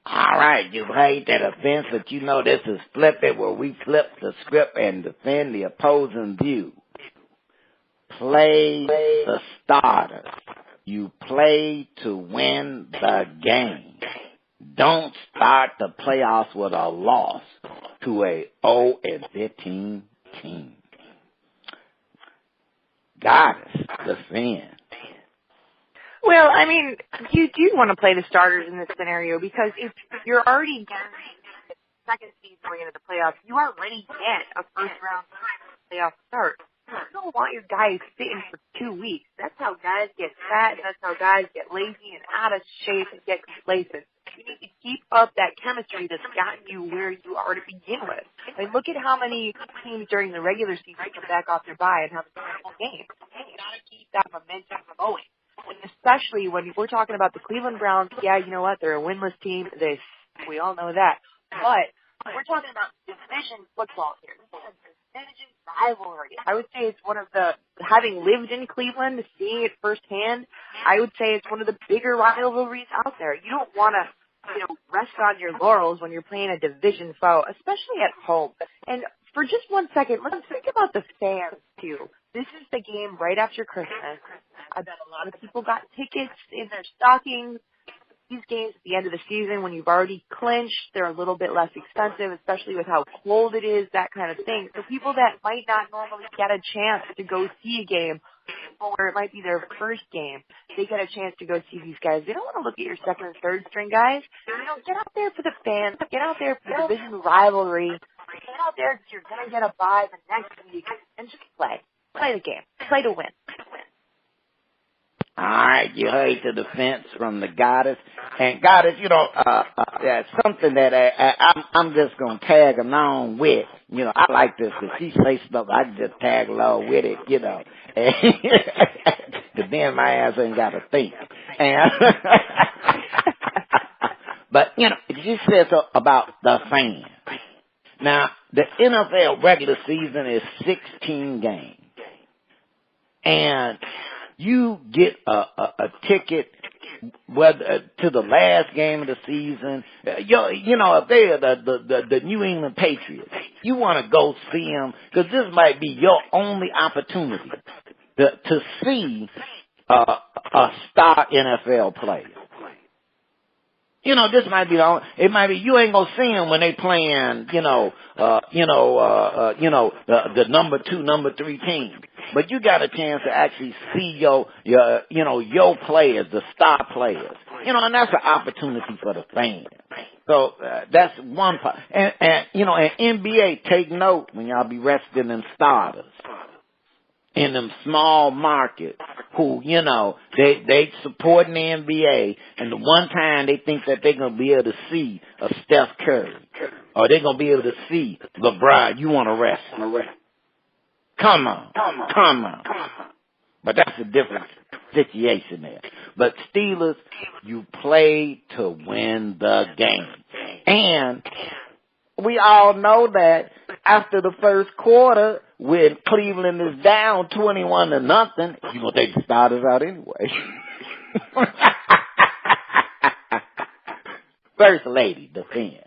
All right, you've heard that offense, but this is Flip It, where we flip the script and defend the opposing view. Play the starters. You play to win the game. Don't start the playoffs with a loss to a 0-15 team. Goddess, the fan. Well, I mean, you do want to play the starters in this scenario because if you're already guaranteed the 2nd seed going into the playoffs, you already get a first-round playoff start. You don't want your guys sitting for 2 weeks. That's how guys get fat. That's how guys get lazy and out of shape and get complacent. You need to keep up that chemistry that's gotten you where you are to begin with. I mean, look at how many teams during the regular season come back off their bye and have a terrible game. You got to keep that momentum going. And especially when we're talking about the Cleveland Browns, yeah, you know what? They're a winless team. We all know that. But we're talking about division football here. Division rivalry. I would say it's one of having lived in Cleveland, seeing it firsthand, I would say it's one of the bigger rivalries out there. You don't want to rest on your laurels when you're playing a division foe, especially at home. And for just 1 second, let's think about the fans, too. This is the game right after Christmas. I bet a lot of people got tickets in their stockings. These games at the end of the season, when you've already clinched, they're a little bit less expensive, especially with how cold it is, that kind of thing. So people that might not normally get a chance to go see a game, or it might be their first game, they get a chance to go see these guys. They don't want to look at your second and third string guys. Get out there for the fans. Get out there for the division rivalry. Get out there because you're going to get a bye the next week, and just play. Play the game. Play to win. All right, you heard the defense from the goddess. And goddess, something that I'm just going to tag along with. I like this because she say stuff, I can just tag along with it, And but then my ass ain't got to think. And but, she says about the fans. Now, the NFL regular season is 16 games. And you get a ticket whether to the last game of the season. If they're the New England Patriots, you want to go see them because this might be your only opportunity to see a star NFL player. This might be it might be you ain't gonna see them when they playing, the number 2, number 3 team. But you got a chance to actually see your players, the star players. And that's an opportunity for the fans. So, that's one part. And NBA, take note when y'all be resting in starters. In them small markets who, they supporting the NBA, and the one time they think that they're going to be able to see a Steph Curry, or they're going to be able to see LeBron, you want to rest. Come on. But that's a different situation there. But Steelers, you play to win the game. And we all know that after the first quarter, when Cleveland is down 21-0, you're going to take the starters out anyway. First lady, defend.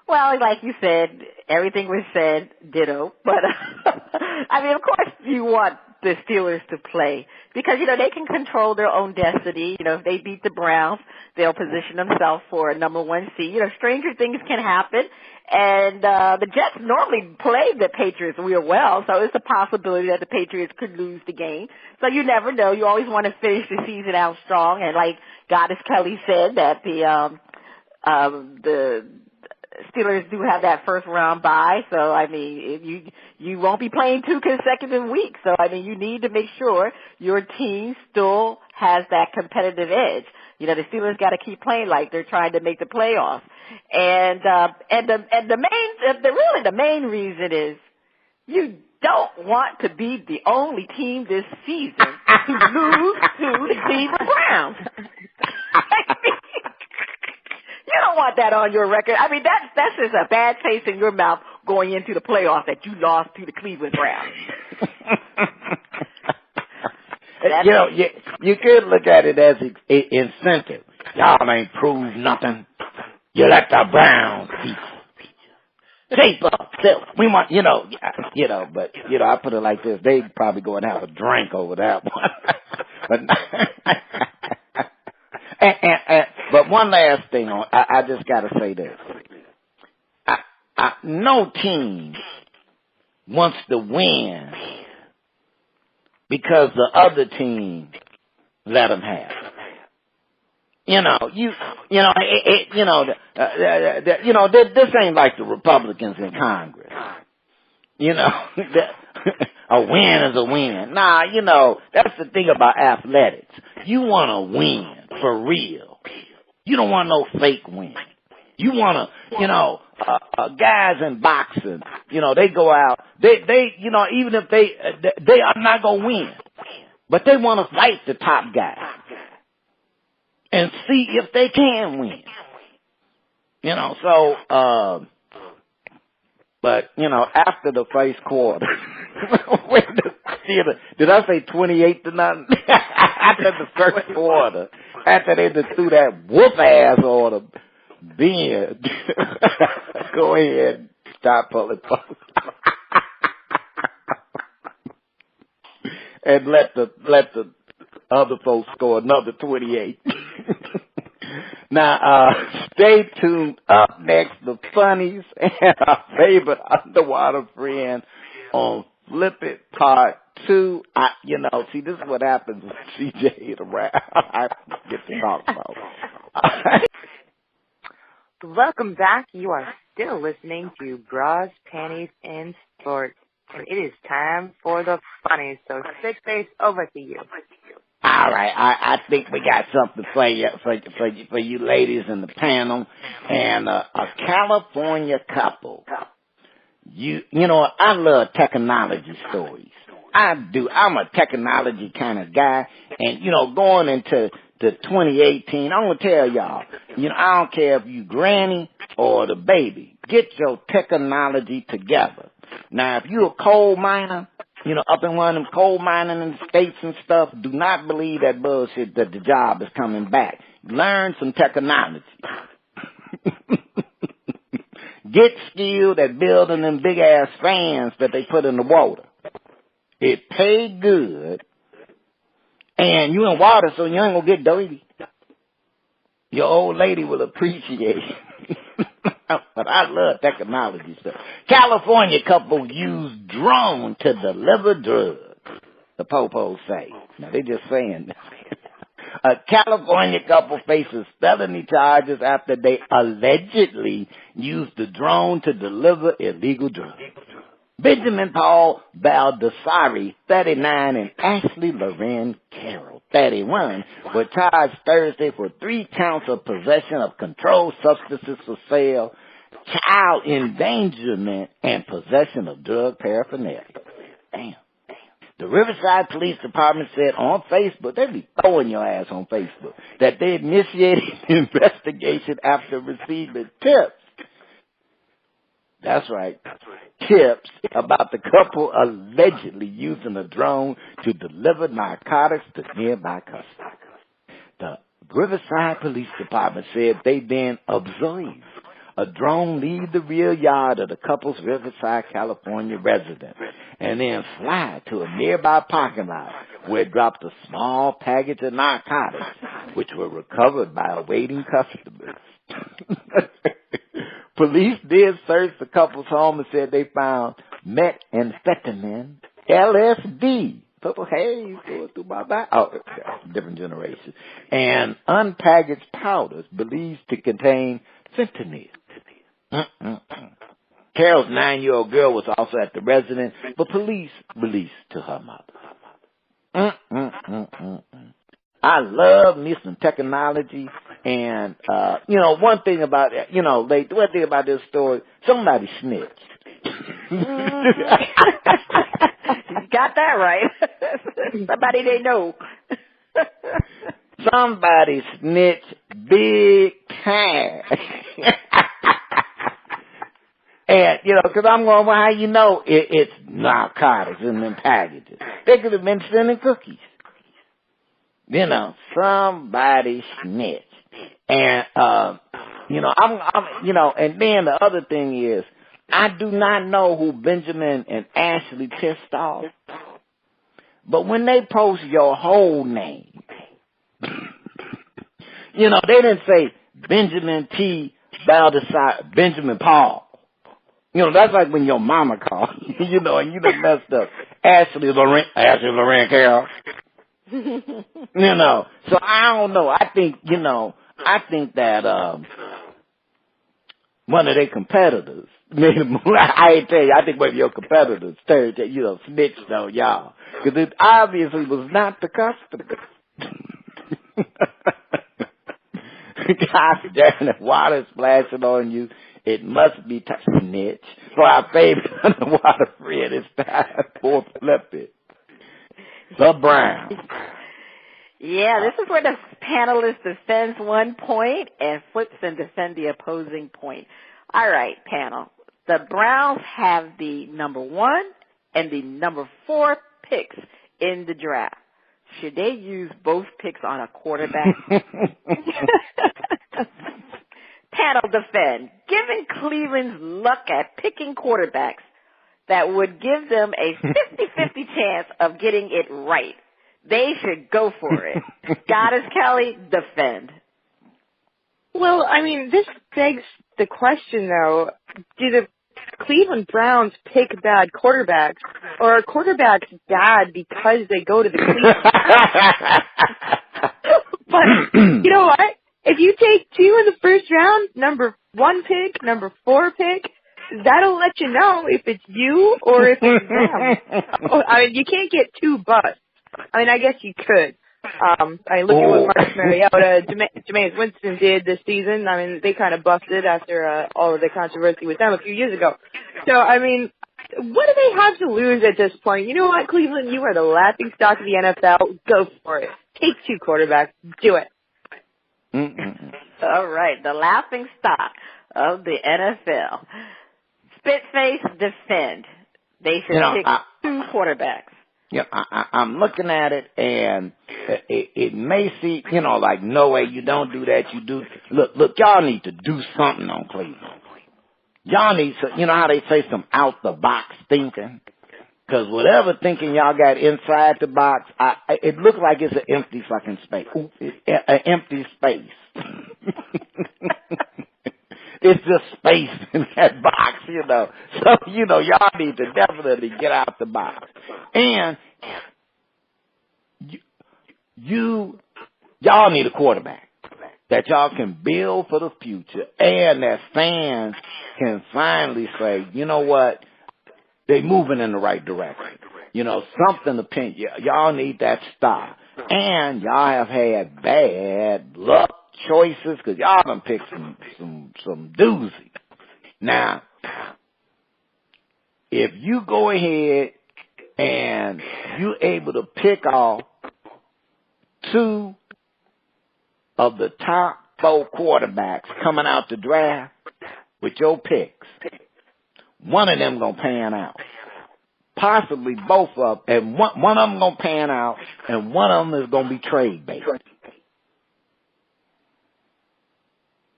Well, like you said, everything was said, ditto. But, of course you want the Steelers to play because, they can control their own destiny. If they beat the Browns, they'll position themselves for a number 1 seed. Stranger things can happen. And the Jets normally play the Patriots real well, so it's a possibility that the Patriots could lose the game. So you never know. You always want to finish the season out strong. And like Goddess Kelli said, that the Steelers do have that first round bye. So, you won't be playing 2 consecutive weeks. So, you need to make sure your team still has that competitive edge. The Steelers got to keep playing like they're trying to make the playoffs. And the main reason is you don't want to be the only team this season to lose to the Cleveland Browns. You don't want that on your record. That's just a bad taste in your mouth going into the playoffs that you lost to the Cleveland Browns. You could look at it as incentive. Y'all ain't proved nothing. You let the Browns beat you. Shape up. We want, but, I put it like this. They probably go and have a drink over that one. But one last thing, I just got to say this. No team wants to win because the other team let them have it. This ain't like the Republicans in Congress. A win is a win. Nah, that's the thing about athletics. You want to win for real. You don't want no fake win. You want to, guys in boxing, they go out, they even if they are not going to win, but they want to fight the top guy and see if they can win. But, after the first quarter, did I say 28-0? after the first quarter, after they just threw that whoop ass on them, then go ahead and start pulling folks. And let the other folks score another 28. Now, stay tuned. Up next, the funnies and our favorite underwater friend on Flip It Part 2. See, this is what happens when CJ is around. I get to talk about it. Welcome back. You are still listening to Bras, Panties, and Sports. And it is time for the funnies. So, Sick Face, over to you. All right, I think we got something for you ladies in the panel. And a California couple. I love technology stories. I do. I'm a technology kind of guy. And, going into 2018, I'm going to tell y'all, I don't care if you granny or the baby. Get your technology together. Now, if you're a coal miner, up in one of them coal mining in the States and stuff, do not believe that bullshit that the job is coming back. Learn some technology. Get skilled at building them big-ass fans that they put in the water. It pay good, and you in water, so you ain't going to get dirty. Your old lady will appreciate it. But I love technology stuff. California couple use drone to deliver drugs, the popos say. Now, they just saying this. A California couple faces felony charges after they allegedly used the drone to deliver illegal drugs. Benjamin Paul Baldessari, 39, and Ashley Lorraine Carroll, 31, were charged Thursday for 3 counts of possession of controlled substances for sale, child endangerment, and possession of drug paraphernalia. Damn. The Riverside Police Department said on Facebook, they be throwing your ass on Facebook, that they initiated an investigation after receiving tips. That's right. Tips about the couple allegedly using a drone to deliver narcotics to nearby customers. The Riverside Police Department said they then observed a drone leave the rear yard of the couple's Riverside, California residence and then fly to a nearby parking lot where it dropped a small package of narcotics, which were recovered by awaiting customers. Police did search the couple's home and said they found methamphetamine, LSD, purple haze going through my body. Oh, different generation. And unpackaged powders believed to contain fentanyl. Carol's 9-year-old girl was also at the residence, but police released to her mother. I love me some technology, and one thing about one thing about this story, somebody snitched. You got that right. Somebody they know. Somebody snitched big time. And, because I'm going, well, how you know it's narcotics in them packages? They could have been sending cookies. Somebody snitched. And, and then the other thing is, I do not know who Benjamin and Ashley pissed off. But when they post your whole name, they didn't say Benjamin T. Baldessari, Benjamin Paul. That's like when your mama called, and you done messed up. Ashley Lorraine Carroll. So I don't know. I think that, one of their competitors made a move. I ain't tell you, I think one of your competitors snitched on y'all. Because it obviously was not the customer. Gosh darn it, water splashing on you. It must be snitch. For our favorite underwater friend, it's time for Flip It. The Brown. Yeah, this is where the panelist defends 1 point and flips and defends the opposing point. All right, panel. The Browns have the number 1 and the number 4 picks in the draft. should they use both picks on a quarterback? Panel defend. Given Cleveland's luck at picking quarterbacks, that would give them a 50-50 chance of getting it right. They should go for it. Goddess Kelly, defend. Well, I mean, this begs the question, though. Do the Cleveland Browns pick bad quarterbacks, or are quarterbacks bad because they go to the Cleveland Browns? But you know what? If you take 2 in the first round, number 1 pick, number 4 pick, that'll let you know if it's you or if it's them. I mean, you can't get 2 busts. I mean, I guess you could. I look at what Marcus Mariota, Jameis Winston did this season. I mean, they kind of busted after all of the controversy with them a few years ago. So, I mean, what do they have to lose at this point? You know what, Cleveland? You are the laughing stock of the NFL. Go for it. Take 2 quarterbacks. Do it. All right, the laughing stock of the NFL. Spitface defend. They should pick 2 quarterbacks. Yeah, I'm looking at it, and it may seem, like, no way, you don't do that, you do. Look, y'all need to do something on Cleveland. Y'all need to, how they say, some out-the-box thinking? Because whatever thinking y'all got inside the box, it looks like it's an empty fucking space. An empty space. It's just space in that box, So, y'all need to definitely get out the box. And y'all need a quarterback that y'all can build for the future, and that fans can finally say, you know what, they moving in the right direction. Something to pin. Y'all need that star. And y'all have had bad luck choices because y'all done picked some doozy. Now, if you go ahead and you're able to pick off 2 of the top 4 quarterbacks coming out the draft with your picks, one of them gonna pan out. Possibly both of them, and one of them gonna pan out, and one of them is gonna be trade bait.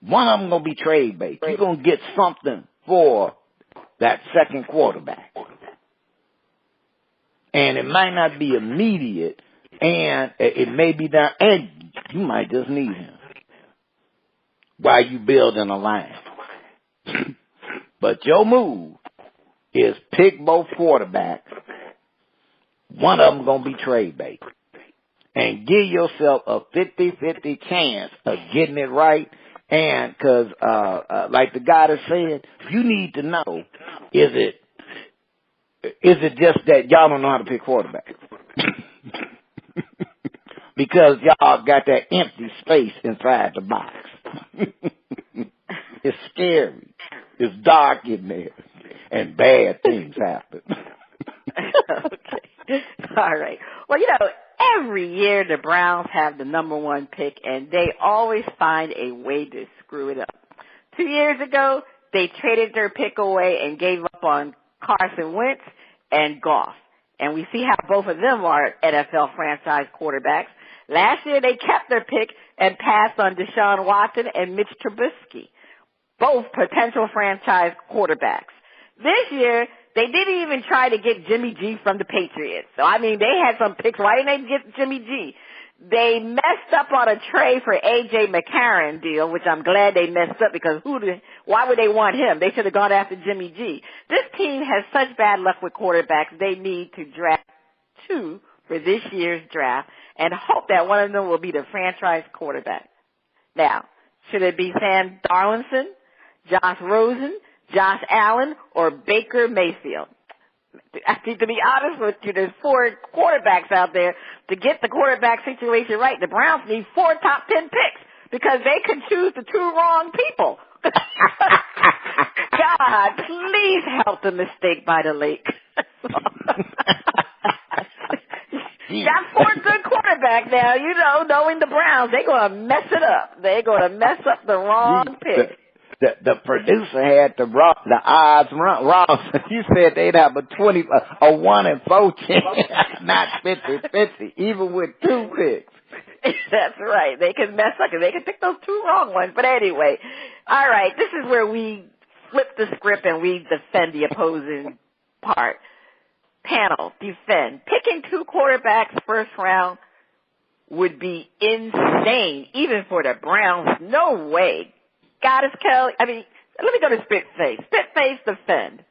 One of them gonna be trade bait. You're gonna get something for that second quarterback. And it might not be immediate, and it may be down, and you might just need him while you building a line. But your move is pick both quarterbacks. One of them gonna be trade bait. And give yourself a 50-50 chance of getting it right. And cause, like the guy that said, you need to know, is it just that y'all don't know how to pick quarterbacks? Because y'all got that empty space inside the box. It's scary. It's dark in there. And bad things happen. Okay. All right. Well, every year the Browns have the number 1 pick, and they always find a way to screw it up. 2 years ago, they traded their pick away and gave up on Carson Wentz and Goff. And we see how both of them are NFL franchise quarterbacks. Last year, they kept their pick and passed on Deshaun Watson and Mitch Trubisky, both potential franchise quarterbacks. This year, they didn't even try to get Jimmy G from the Patriots. So, they had some picks. Why didn't they get Jimmy G? They messed up on a trade for A.J. McCarron deal, which I'm glad they messed up because why would they want him? They should have gone after Jimmy G. This team has such bad luck with quarterbacks, they need to draft 2 for this year's draft and hope that one of them will be the franchise quarterback. Now, should it be Sam Darnold, Josh Rosen, Josh Allen, or Baker Mayfield? I think, to be honest with you, there's 4 quarterbacks out there. To get the quarterback situation right, the Browns need 4 top 10 picks because they could choose the 2 wrong people. God, please help the mistake by the lake. Got 4 good quarterbacks now, knowing the Browns, they're going to mess it up. They're going to mess up the wrong pick. the producer had the odds wrong. He said they'd have a 1 in 4 chance, not 50-50, even with 2 picks. That's right. They can mess up and they can pick those 2 wrong ones. But anyway, all right, this is where we flip the script and we defend the opposing part. Panel, defend. Picking 2 quarterbacks first round would be insane, even for the Browns. No way. Goddess Kelly, let me go to Spitface. Spitface, defend.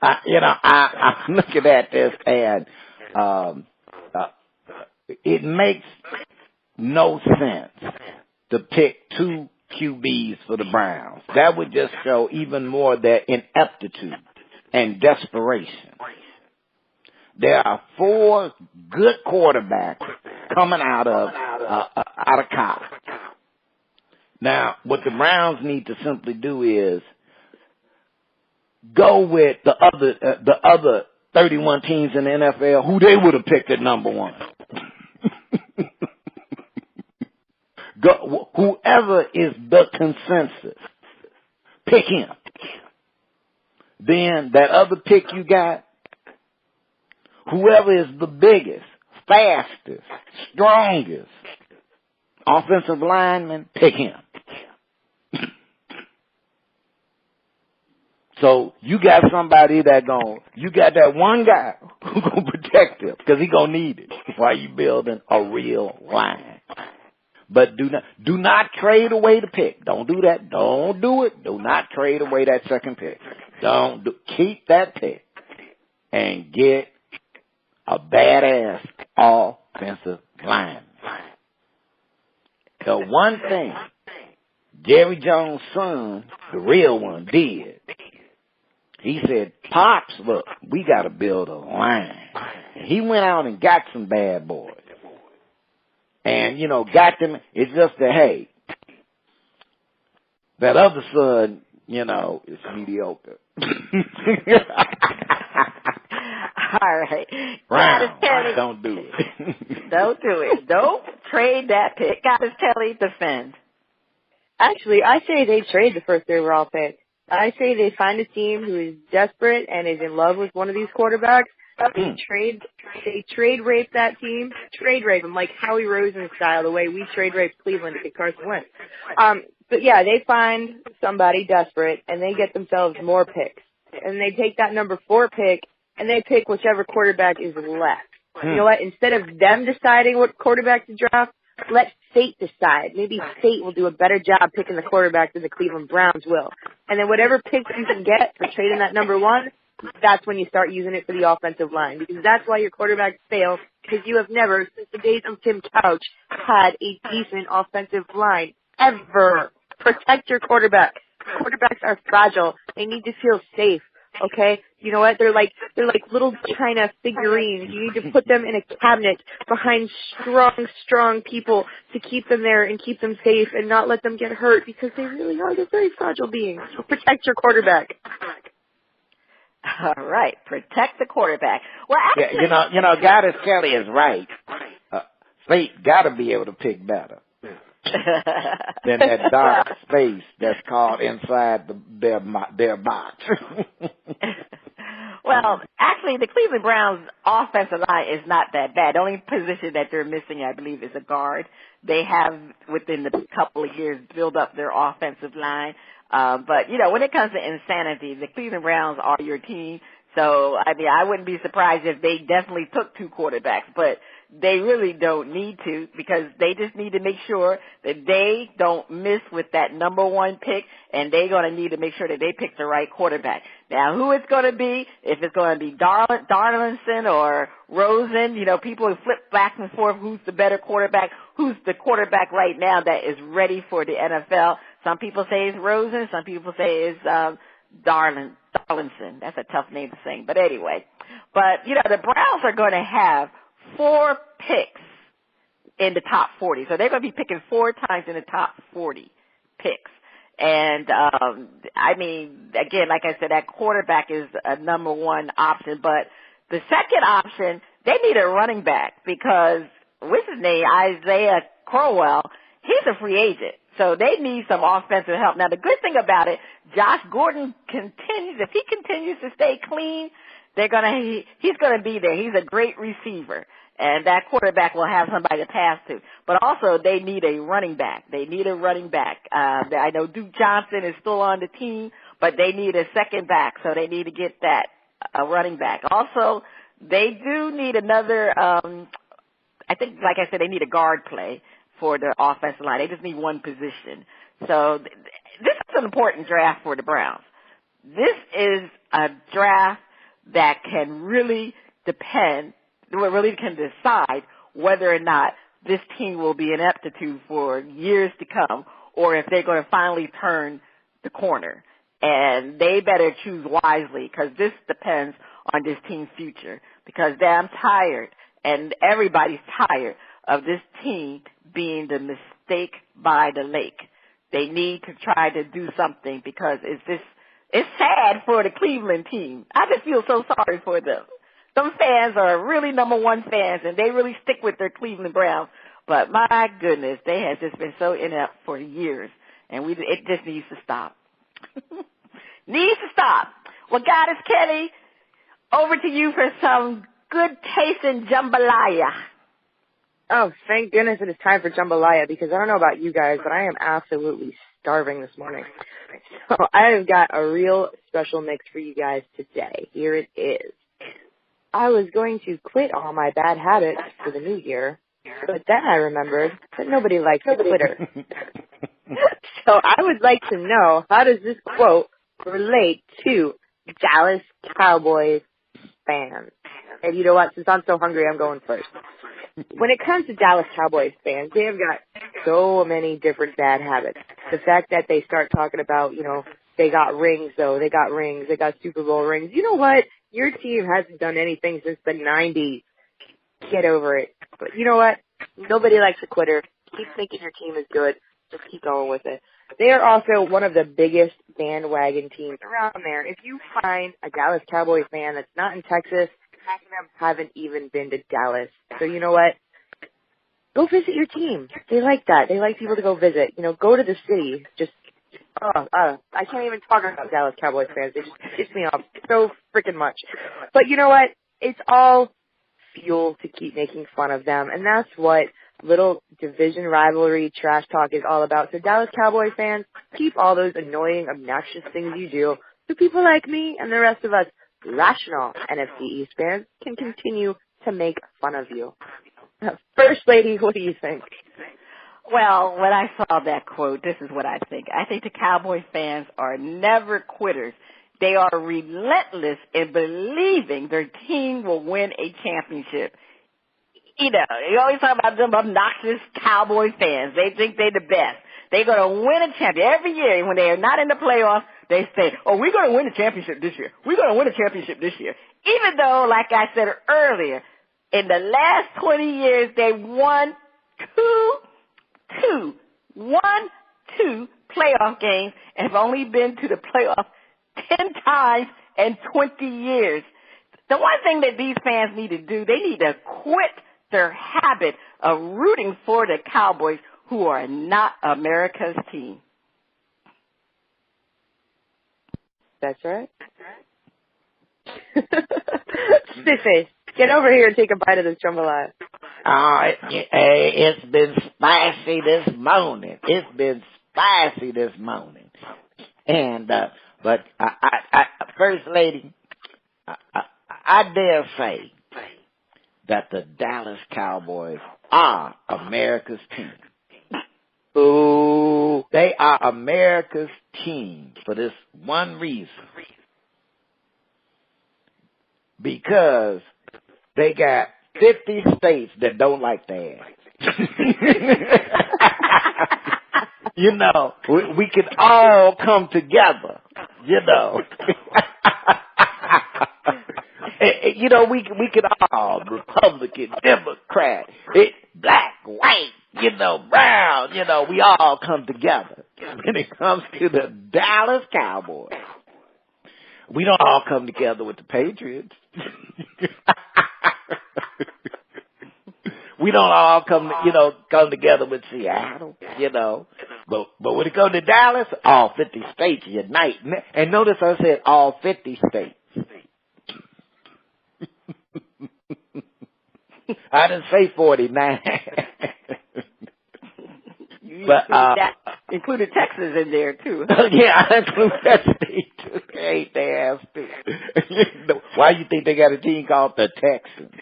I'm looking at this and it makes no sense to pick 2 QBs for the Browns. That would just show even more their ineptitude and desperation. There are 4 good quarterbacks coming out of college. Now, what the Browns need to simply do is go with the other 31 teams in the NFL who they would have picked at number 1. Whoever is the consensus, pick him. Then that other pick you got, whoever is the biggest, fastest, strongest offensive lineman, pick him. So you got somebody you got that one guy who's going to protect him because he's going to need it while you building a real line. But do not trade away the pick. Don't do that. Don't do it. Do not trade away that second pick. Keep that pick and get a badass offensive lineman. The one thing Jerry Jones' son, the real one, did, he said, Pops, look, we got to build a line. He went out and got some bad boys. And, got them. It's just that, hey, that other son, is mediocre. All right. Brown, don't do it. Don't do it. Don't trade that pick. Goddess Kelly, defend. Actually, I say they trade the first overall pick. I say they find a team who is desperate and is in love with one of these quarterbacks. They trade rape that team. Trade rape them like Howie Roseman style, the way we trade raped Cleveland to get Carson Wentz. But yeah, they find somebody desperate and they get themselves more picks. And they take that number 4 pick and they pick whichever quarterback is left. You know what? Instead of them deciding what quarterback to draft, let fate decide. Maybe fate will do a better job picking the quarterback than the Cleveland Browns will. And then whatever picks you can get for trading that number 1, that's when you start using it for the offensive line. Because that's why your quarterbacks fail, because you have never, since the days of Tim Couch, had a decent offensive line. Ever. Protect your quarterback. Quarterbacks are fragile. They need to feel safe. Okay? You know what? They're like little China figurines. You need to put them in a cabinet behind strong people to keep them there and keep them safe and not let them get hurt because they really are. They're very fragile beings. So protect your quarterback. All right. Protect the quarterback. Well, actually, Goddess Kelly is right. Fate got to be able to pick better than that dark space that's called inside their box. Well, actually, the Cleveland Browns' offensive line is not that bad. The only position that they're missing, I believe, is a guard. They have, within the couple of years, built up their offensive line. But, when it comes to insanity, the Cleveland Browns are your team. So, I wouldn't be surprised if they definitely took 2 quarterbacks. But they really don't need to, because they just need to make sure that they don't miss with that number 1 pick, and they're going to need to make sure that they pick the right quarterback. Now, who it's going to be, if it's going to be Darlinson or Rosen, people who flip back and forth who's the better quarterback, who's the quarterback right now that is ready for the NFL. Some people say it's Rosen, some people say it's Darlinson. That's a tough name to sing, but anyway. But, the Browns are going to have 4 picks in the top 40. So they're going to be picking 4 times in the top 40 picks. And, again, like I said, that quarterback is a number 1 option. But the second option, they need a running back because, what's his name, Isaiah Crowell, he's a free agent. So they need some offensive help. Now, the good thing about it, Josh Gordon if he continues to stay clean, he's going to be there. He's a great receiver. And that quarterback will have somebody to pass to. But also, they need a running back. I know Duke Johnson is still on the team, but they need a second back. So they need to get a running back. Also, they do need another, I think, like I said, they need a guard play for the offensive line. They just need one position. So this is an important draft for the Browns. This is a draft that can really decide whether or not this team will be an aptitude for years to come, or if they're going to finally turn the corner. And they better choose wisely, because this depends on this team's future. Because I'm tired, and everybody's tired of this team being the mistake by the lake. They need to try to do something, because it's sad for the Cleveland team. I just feel so sorry for them. Some fans are really number one fans, and they really stick with their Cleveland Browns. But my goodness, they have just been so inept for years, and it just needs to stop. Needs to stop. Well, Goddess Kelli, over to you for some good taste in jambalaya. Oh, thank goodness it is time for jambalaya, because I don't know about you guys, but I am absolutely starving this morning. So I have got a real special mix for you guys today. Here it is. I was going to quit all my bad habits for the new year, but then I remembered that nobody likes a quitter. So I would like to know, how does this quote relate to Dallas Cowboys fans? And you know what? Since I'm so hungry, I'm going first. When it comes to Dallas Cowboys fans, they have got so many different bad habits. The fact that they start talking about, they got rings, though. They got rings. They got Super Bowl rings. You know what? Your team hasn't done anything since the 90s. Get over it. But you know what? Nobody likes a quitter. Keep thinking your team is good. Just keep going with it. They are also one of the biggest bandwagon teams around there. If you find a Dallas Cowboys fan that's not in Texas, half of them haven't even been to Dallas. So you know what? Go visit your team. They like that. They like people to go visit. Go to the city. I can't even talk about Dallas Cowboys fans. They just piss me off so freaking much. But you know what? It's all fuel to keep making fun of them. And that's what little division rivalry trash talk is all about. So Dallas Cowboys fans, keep all those annoying, obnoxious things you do so people like me and the rest of us rational NFC East fans can continue to make fun of you. First Lady, what do you think? Well, when I saw that quote, this is what I think. I think the Cowboy fans are never quitters. They are relentless in believing their team will win a championship. You always talk about them obnoxious Cowboy fans. They think they're the best. They're going to win a championship. Every year when they are not in the playoffs, they say, we're going to win a championship this year. We're going to win a championship this year. Even though, like I said earlier, in the last 20 years, they won two playoff games and have only been to the playoffs 10 times in 20 years. The one thing that these fans need to do, they need to quit their habit of rooting for the Cowboys, who are not America's team. That's right. Stiffy, get over here and take a bite of this jambalaya. It's been spicy this morning. And, but First Lady, I dare say that the Dallas Cowboys are America's team. Ooh, they are America's team for this one reason. Because they got 50 states that don't like their ass. We could all come together, we could all, Republican, Democrat, black, white, brown, we all come together. When it comes to the Dallas Cowboys, we don't all come together with the Patriots. We don't all come together with Seattle, But when it comes to Dallas, all 50 states unite. And notice I said all 50 states. I didn't say 49. You But, included Texas in there, too. yeah, I include that state, too. They ain't their ass, too. Why you think they got a team called the Texans?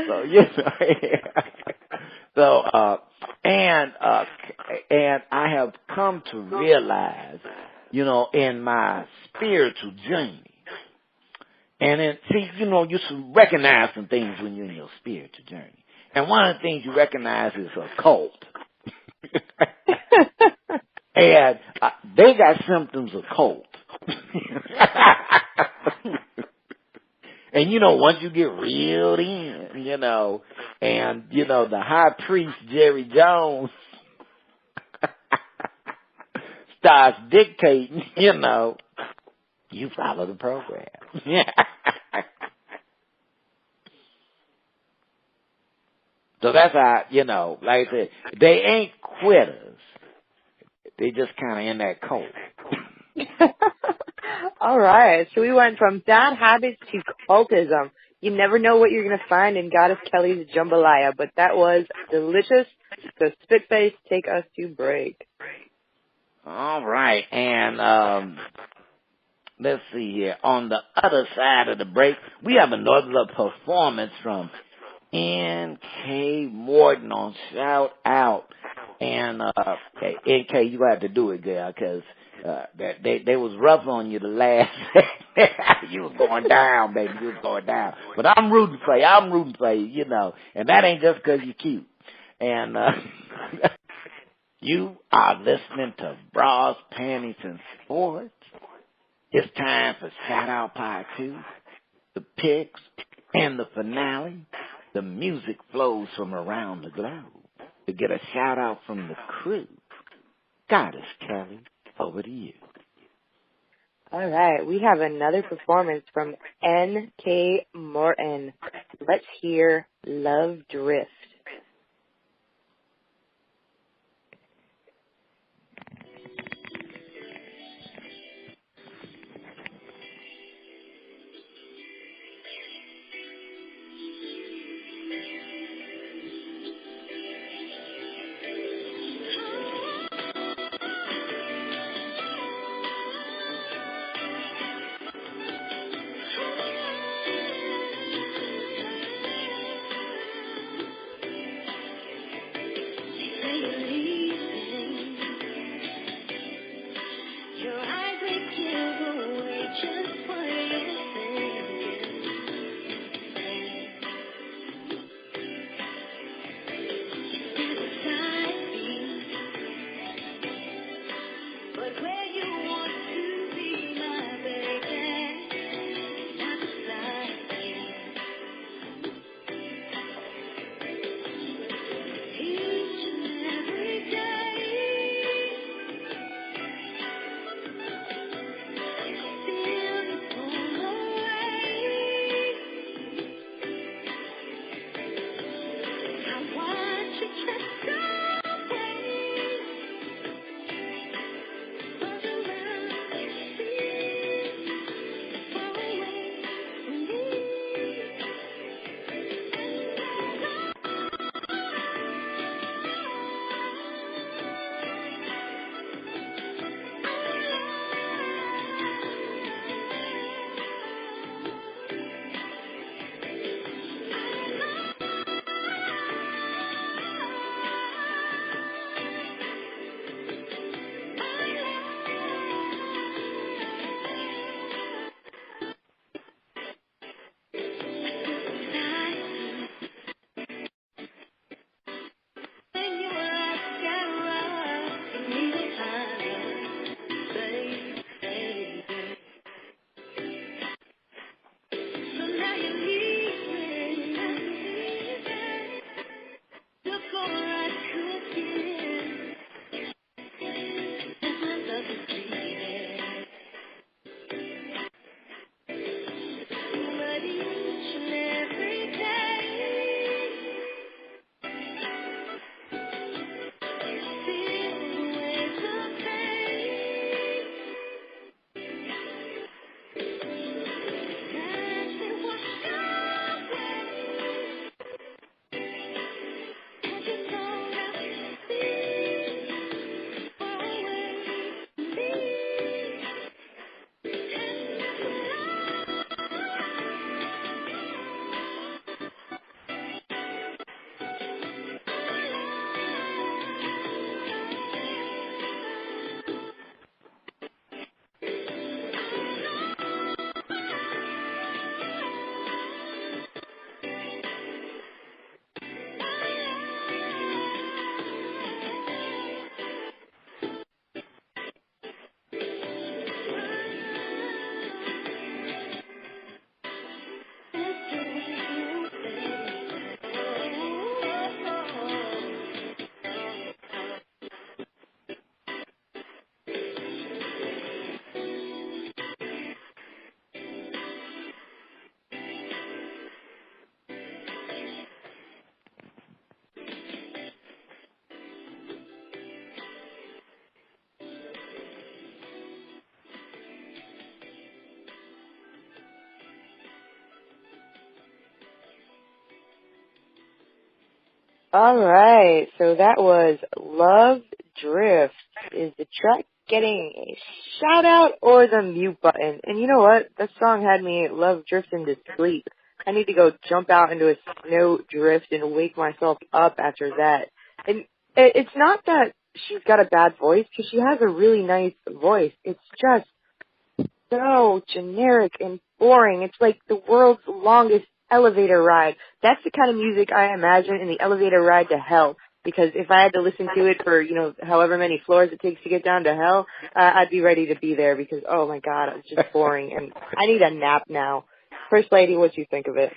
So, you know, so, and I have come to realize, you know, in my spiritual journey, and then, see, you know, you should recognize some things when you're in your spiritual journey. And one of the things you recognize is a cult. And they got symptoms of cult. And, you know, once you get reeled in, you know, and, you know, the high priest, Jerry Jones, starts dictating, you know, you follow the program. So that's how, you know, like I said, they ain't quitters. They just kind of in that cult. All right. So we went from bad habits to cultism. You never know what you're going to find in Goddess Kelly's jambalaya, but that was delicious. So Spitface, take us to break. All right. And let's see here. On the other side of the break, we have another performance from N.K. Morton on Shout Out. And N.K., you have to do it, girl, because they was rough on you the last. You was going down, baby. You was going down. But I'm rooting for you. I'm rooting for you, you know. And that ain't just because you're cute. And you are listening to Bras, Panties, and Sports. It's time for Shout Out Part 2, the picks, and the finale. The music flows from around the globe. To get a shout out from the crew. Goddess Kelly, over to you. All right. We have another performance from N.K. Morton. Let's hear Love Drift. All right, so that was Love Drift. Is the track getting a shout out or the mute button? And you know what? That song had me love drifting to sleep. I need to go jump out into a snow drift and wake myself up after that. And it's not that she's got a bad voice, because she has a really nice voice. It's just so generic and boring. It's like the world's longest elevator ride. That's the kind of music I imagine in the elevator ride to hell. Because if I had to listen to it for, however many floors it takes to get down to hell, I'd be ready to be there because, oh my God, it's just boring. And I need a nap now. First Lady, what do you think of it?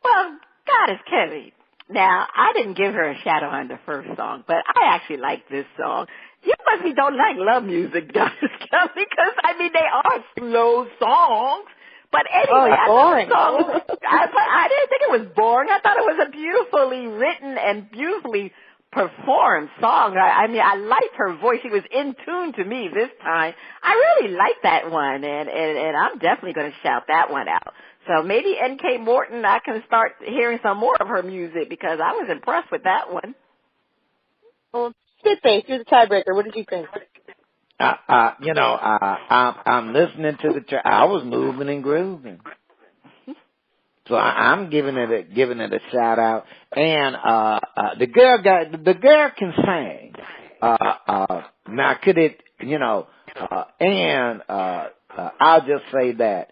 Well, Goddess Kelly. Now, I didn't give her a shout out on the first song, but I actually like this song. You must be don't like love music, Goddess Kelly, because, they are slow songs. But anyway, boring. I didn't think it was boring. I thought it was a beautifully written and beautifully performed song. I liked her voice. She was in tune to me this time. I really liked that one, and I'm definitely going to shout that one out. So maybe N.K. Morton, I can start hearing some more of her music because I was impressed with that one. Well, Spitface, you're the tiebreaker. What did you think? I'm listening to the track. I was moving and grooving. So I'm giving it a shout out. And the girl can sing. Now could it, I'll just say that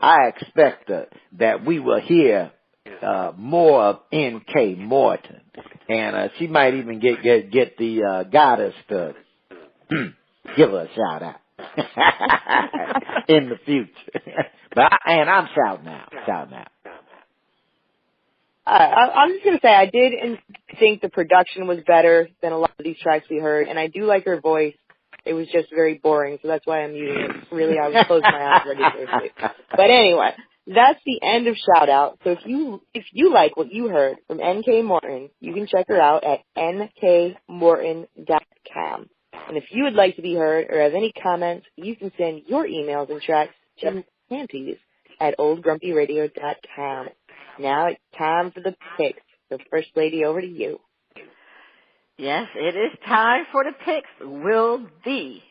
I expect that we will hear more of N.K. Morton, and she might even get the goddess to give her a shout out in the future. And I'm shouting out. I'm just going to say I did think the production was better than a lot of these tracks we heard, and I do like her voice. It was just very boring, so that's why I'm muting it. Really, I was closing my eyes ready to go to sleep. But anyway, that's the end of shout out. So if you like what you heard from N.K. Morton, you can check her out at nkmorton.com. And if you would like to be heard or have any comments, you can send your emails and tracks to Panties at oldgrumpyradio.com. Now it's time for the picks. So First Lady, over to you. Yes, it is time for the picks. Will the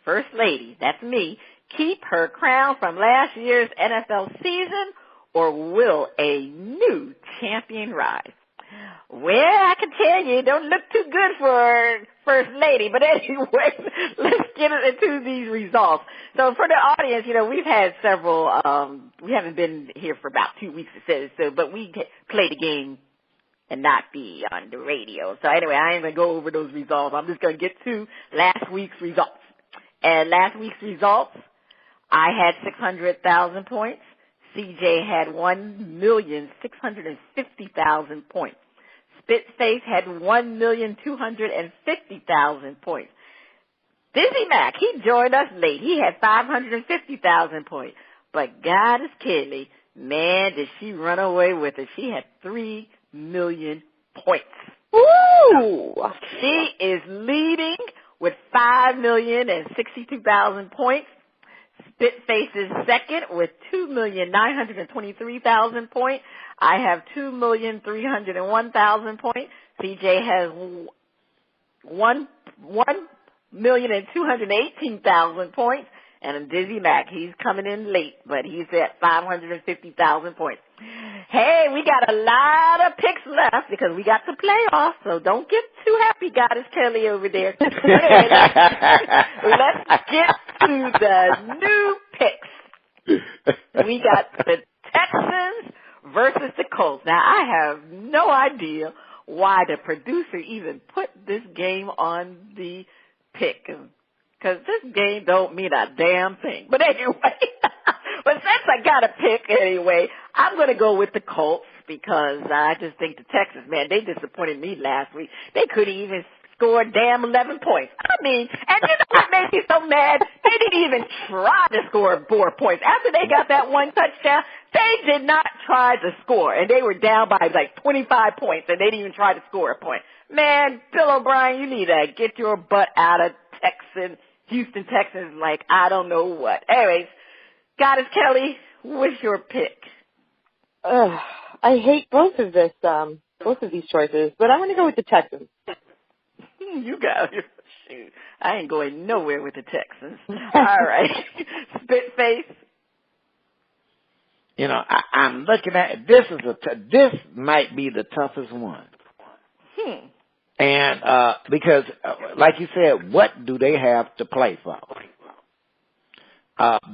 First Lady, that's me, keep her crown from last year's NFL season, or will a new champion rise? Well, I can tell you, it don't look too good for First Lady. But anyway, let's get into these results. So for the audience, we've had several, we haven't been here for about 2 weeks, it says, but we play the game and not be on the radio. So anyway, I ain't going to go over those results. I'm just going to get to last week's results. And last week's results, I had 600,000 points. CJ had 1,650,000 points. Spitface had 1,250,000 points. Dizzy Mac, he joined us late. He had 550,000 points. But Goddess Kelly, man, did she run away with it. She had 3 million points. Woo! She is leading with 5,062,000 points. Spitface is second with 2,923,000 points. I have 2,301,000 points. CJ has 1,218,000 points. And Dizzy Mac, he's coming in late, but he's at 550,000 points. Hey, we got a lot of picks left because we got the playoffs, so don't get too happy, Goddess Kelly over there. Anyway, let's get to the new picks. We got the Texans versus the Colts. Now, I have no idea why the producer even put this game on the pick, because this game don't mean a damn thing. But anyway, but since I got a pick anyway, I'm going to go with the Colts because I just think the Texans, man, they disappointed me last week. They couldn't even score damn 11 points. And you know what made me so mad? They didn't even try to score 4 points. After they got that one touchdown, they did not try to score. And they were down by like 25 points, and they didn't even try to score a point. Man, Bill O'Brien, you need to get your butt out of Houston Texans, like I don't know what. Anyways, Goddess Kelly, what's your pick? I hate both of this both of these choices, but I'm going to go with the Texans. You got it. Shoot. I ain't going nowhere with the Texans. All right. Spit face. You know, I'm looking at this. This might be the toughest one. And because, like you said, what do they have to play for?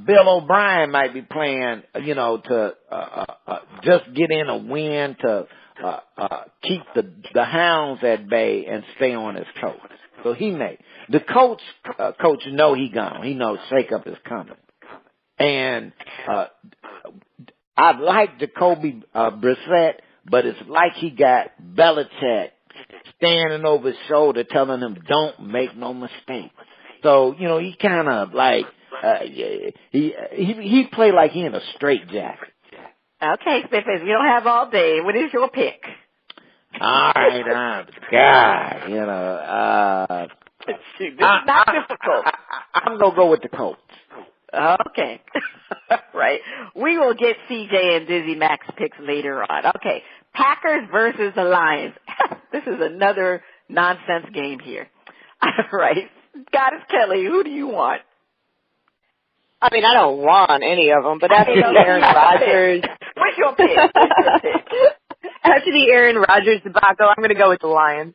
Bill O'Brien might be playing, you know, to just get in a win to keep the hounds at bay and stay on his toes. So he may. The coach know he gone. He knows shakeup is coming. And I like Jacoby Brissett, but it's like he got Belichick standing over his shoulder telling him, don't make no mistakes. So, you know, he kind of like, he play like he in a straitjacket. Okay, Spiffers, you don't have all day. What is your pick? All right, God, you know, This is not difficult. I'm gonna go with the Colts. Okay. Right. We will get CJ and Dizzy Mac's picks later on. Okay. Packers versus the Lions. This is another nonsense game here. All right. Goddess Kelly, who do you want? I mean, I don't want any of them, but after the Aaron Rodgers... What's your pick? After the Aaron Rodgers debacle, I'm going to go with the Lions.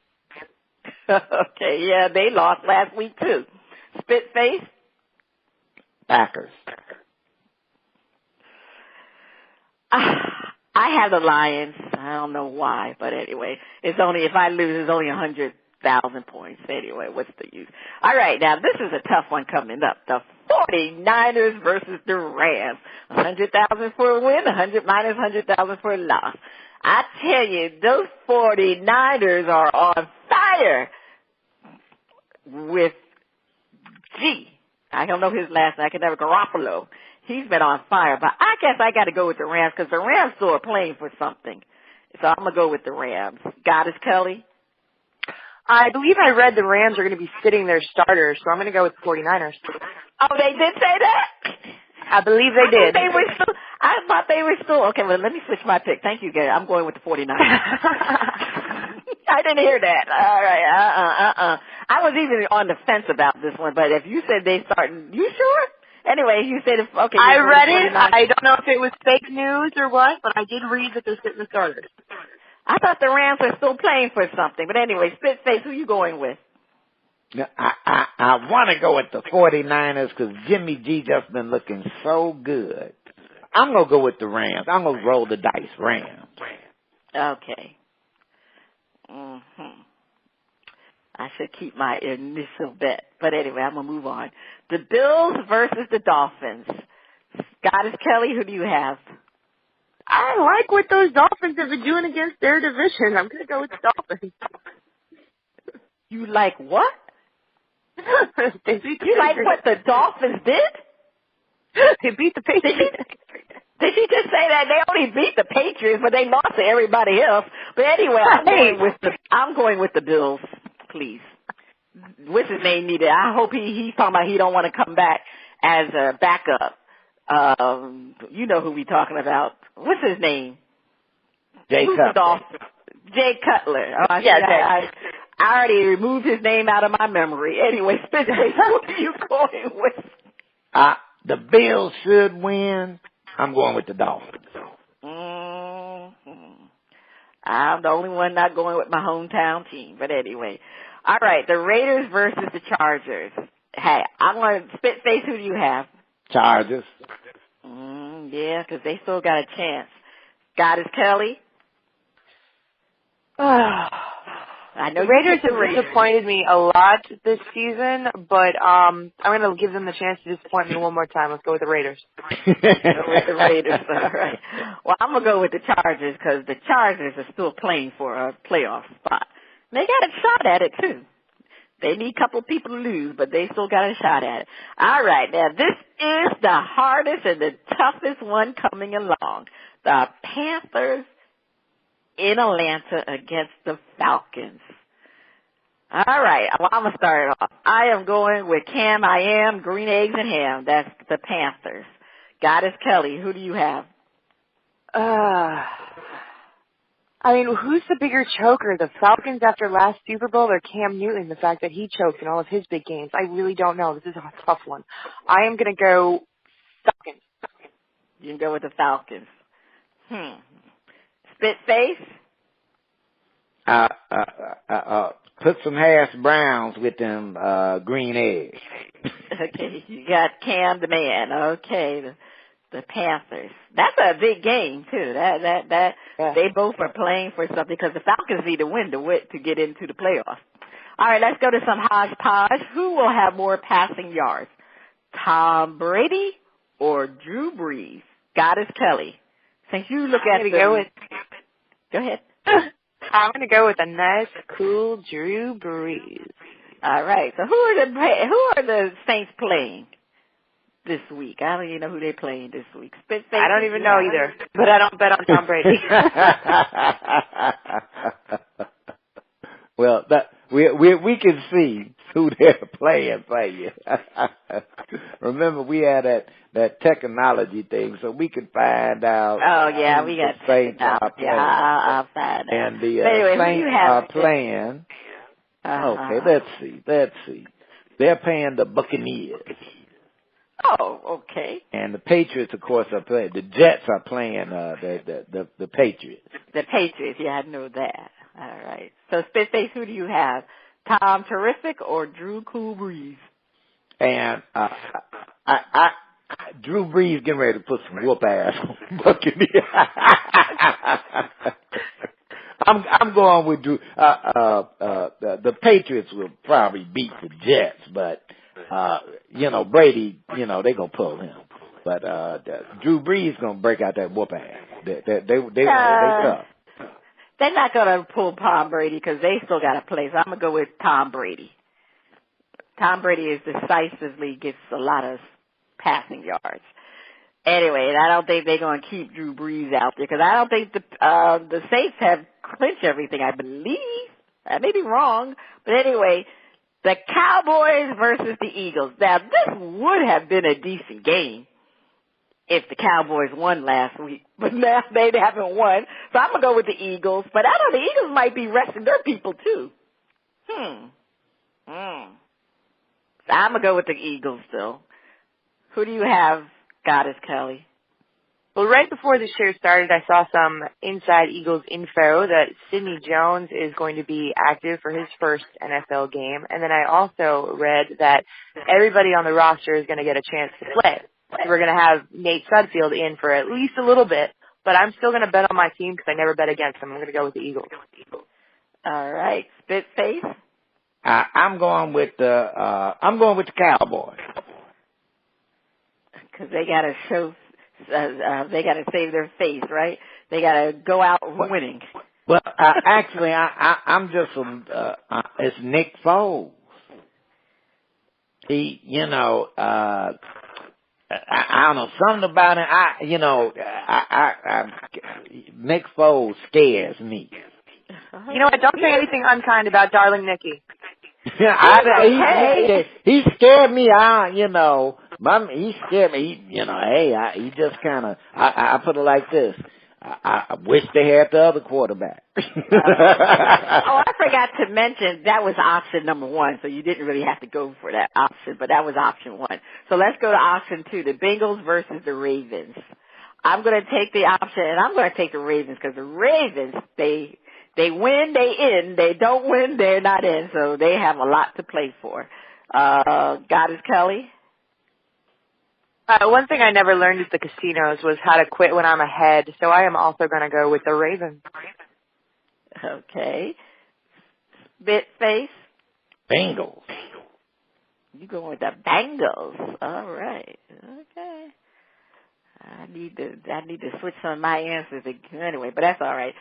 Okay, yeah, they lost last week, too. Spit face? Packers. I have the Lions. I don't know why, but anyway, it's only, if I lose, it's only 100,000 points. Anyway, what's the use? All right, now this is a tough one coming up. The 49ers versus the Rams. 100,000 for a win, 100,000 for a loss. I tell you, those 49ers are on fire with I don't know his last name. I can never Garoppolo. He's been on fire, but I guess I got to go with the Rams because the Rams still are playing for something. So I'm going to go with the Rams. Goddess Kelly? I believe I read the Rams are going to be sitting their starters, so I'm going to go with the 49ers. Oh, they did say that? I believe they did. I thought they were still. Okay, well, let me switch my pick. Thank you, Gary. I'm going with the 49ers. I didn't hear that. All right. I was even on the fence about this one, but if you said they starting, you sure? Anyway, you said, okay. I read it. I don't know if it was fake news or what, but I did read that they're sitting the starters. I thought the Rams were still playing for something. But anyway, spit face, who you going with? I want to go with the 49ers because Jimmy G just been looking so good. I'm going to go with the Rams. I'm going to roll the dice, Rams. Okay. I should keep my initial bet. But anyway, I'm going to move on. The Bills versus the Dolphins. Goddess Kelly, who do you have? I like what those Dolphins have been doing against their division. I'm going to go with the Dolphins. You like what? You like what the Dolphins did? They beat the Patriots. Did she just say that? They only beat the Patriots, but they lost to everybody else. But anyway, I'm going with the Bills, please. What's his name needed? I hope he's talking about he don't want to come back as a backup. You know who we talking about. What's his name? Jay Cutler. Jay Cutler. Oh, I already removed his name out of my memory. Anyway, Spencer, who are you going with? The Bills should win. I'm going with the Dolphins. I'm the only one not going with my hometown team. But anyway. All right, the Raiders versus the Chargers. Hey, I'm going to spit face. Who do you have? Chargers. Yeah, because they still got a chance. Goddess Kelly? I know the Raiders have disappointed me a lot this season, but I'm going to give them the chance to disappoint me one more time. Let's go with the Raiders. Go with the Raiders, all right. Well, I'm going to go with the Chargers because the Chargers are still playing for a playoff spot. They got a shot at it, too. They need a couple people to lose, but they still got a shot at it. All right, now this is the hardest and the toughest one coming along. The Panthers in Atlanta against the Falcons. All right, well, I'm going to start it off. I am going with Cam I Am, Green Eggs and Ham. That's the Panthers. Goddess Kelly, who do you have? I mean, who's the bigger choker, the Falcons after last Super Bowl or Cam Newton, the fact that he choked in all of his big games? I really don't know. This is a tough one. I am going to go Falcons. You can go with the Falcons. Spit face? Put some hash browns with them green eggs. Okay, you got Cam the man. Okay, the Panthers. That's a big game too. That they both are playing for something because the Falcons need to win to get into the playoffs. All right, let's go to some hodgepodge. Who will have more passing yards, Tom Brady or Drew Brees? Goddess Kelly. Since you look at the... Go ahead. I'm going to go with a nice, cool Drew Brees. All right. So who are the Saints playing this week? I don't even know who they're playing this week. I don't even know either, but I don't bet on Tom Brady. Well, we can see who they're playing for you. Remember, we had that technology thing, so we could find out. Oh yeah, we got Saints are playing. Yeah, I'll find out. And the anyway, Saints are playing. Okay, let's see. They're playing the Buccaneers. Oh, okay. And the Patriots, of course, are playing. The Jets are playing the Patriots. The Patriots, yeah, I know that. All right. So, Spitface, who do you have? Tom Terrific or Drew Cool Brees? And Drew Brees getting ready to put some whoop ass on Buccaneers. I'm going with Drew. The Patriots will probably beat the Jets, but Brady, they gonna pull him. But Drew Brees gonna break out that whoop ass. They tough. They're not gonna pull Tom Brady because they still got to play. So I'm gonna go with Tom Brady. Tom Brady is decisively gets a lot of passing yards. Anyway, and I don't think they're going to keep Drew Brees out there because I don't think the Saints have clinched everything, I believe. I may be wrong. But anyway, the Cowboys versus the Eagles. Now, this would have been a decent game if the Cowboys won last week. But now they haven't won. So I'm going to go with the Eagles. But I know the Eagles might be resting their people, too. So I'm going to go with the Eagles, still. Who do you have, Goddess Kelly? Well, right before the show started, I saw some Inside Eagles info that Sidney Jones is going to be active for his first NFL game. And then I also read that everybody on the roster is going to get a chance to play. So we're going to have Nate Sudfeld in for at least a little bit. But I'm still going to bet on my team because I never bet against them. I'm going to go with the Eagles. All right. Spitface? I'm going with the Cowboys. Because they got to show... they got to save their face, right? They got to go out winning. Well, actually, I'm just it's Nick Foles. He, I don't know, something about him. Nick Foles scares me. You know what? Don't say anything unkind about darling Nicky. He scared me. He scared me. He just kind of. I put it like this. I wish they had the other quarterback. I forgot to mention that was option number 1, so you didn't really have to go for that option, but that was option 1. So let's go to option 2, the Bengals versus the Ravens. I'm going to take the option, and I'm going to take the Ravens because the Ravens, they win, they in. They don't win, they're not in. So they have a lot to play for. Goddess Kelly? One thing I never learned at the casinos was how to quit when I'm ahead. So I am also going to go with the Ravens. Okay. Bitface? Bengals. You going with the Bengals? All right. Okay. I need to switch some of my answers anyway, but that's all right.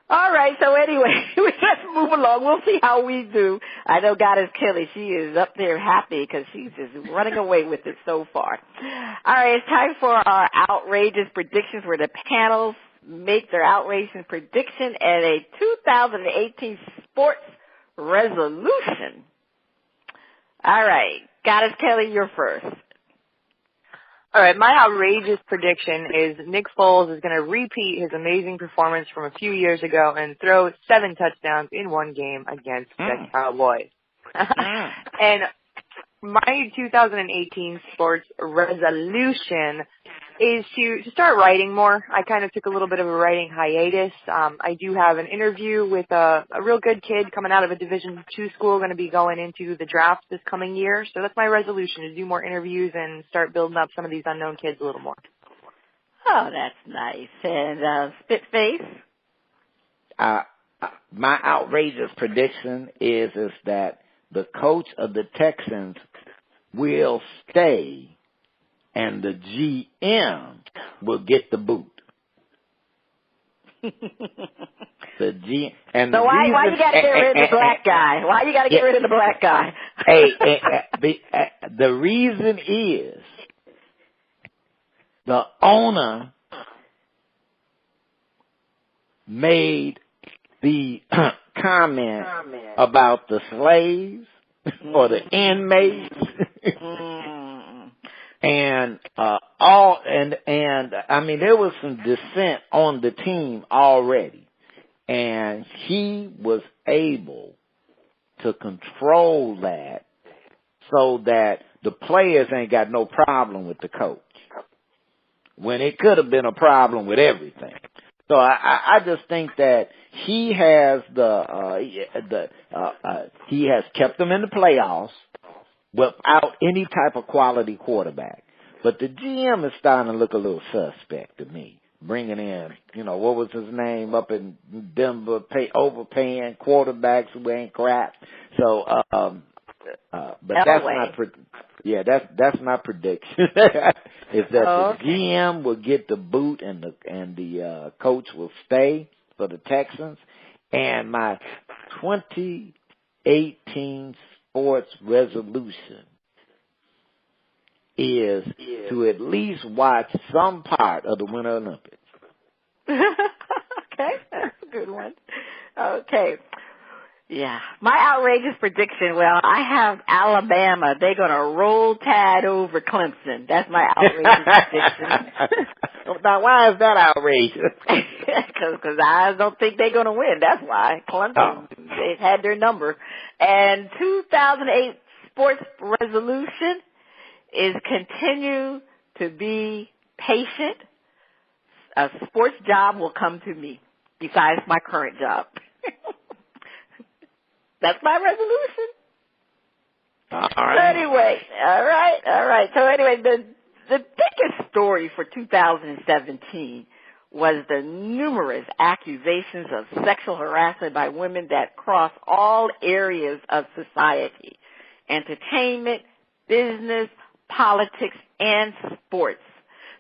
All right, so anyway, let's move along. We'll see how we do. I know Goddess Kelly, she is up there happy because she's just running away with it so far. All right, it's time for our outrageous predictions where the panels make their outrageous prediction and a 2018 sports resolution. All right, Goddess Kelly, you're first. All right, my outrageous prediction is Nick Foles is going to repeat his amazing performance from a few years ago and throw 7 touchdowns in one game against the Cowboys. And my 2018 sports resolution is to start writing more. I kind of took a little bit of a writing hiatus. I do have an interview with a real good kid coming out of a Division II school, going to be going into the draft this coming year. So that's my resolution, to do more interviews and start building up some of these unknown kids a little more. Oh, that's nice. And Spitface? My outrageous prediction is that the coach of the Texans will stay and the GM will get the boot. The GM. And so why you got to get rid of the black guy? Why you got to get rid of the black guy? The reason is the owner made the comment about the slaves or the inmates. And I mean, there was some dissent on the team already, and he was able to control that so that the players ain't got no problem with the coach, when it could have been a problem with everything. So I just think that he has he has kept them in the playoffs without any type of quality quarterback. But the GM is starting to look a little suspect to me. Bringing in, what was his name up in Denver, overpaying quarterbacks who ain't crap. So, but that's my prediction. Is that the GM will get the boot and the coach will stay for the Texans. And my 2018 sports resolution is to at least watch some part of the Winter Olympics. Okay, that's a good one. Okay. Yeah. My outrageous prediction, well, I have Alabama. They're going to roll Tide over Clemson. That's my outrageous prediction. Now, why is that outrageous? Because I don't think they're going to win. That's why. Clemson, they've had their number. And 2008 sports resolution is continue to be patient. A sports job will come to me besides my current job. That's my resolution. All right. Anyway, all right. So anyway, the biggest story for 2017 was the numerous accusations of sexual harassment by women that cross all areas of society: entertainment, business, politics, and sports.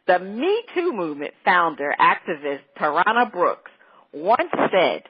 The Me Too movement founder, activist Tarana Brooks, once said,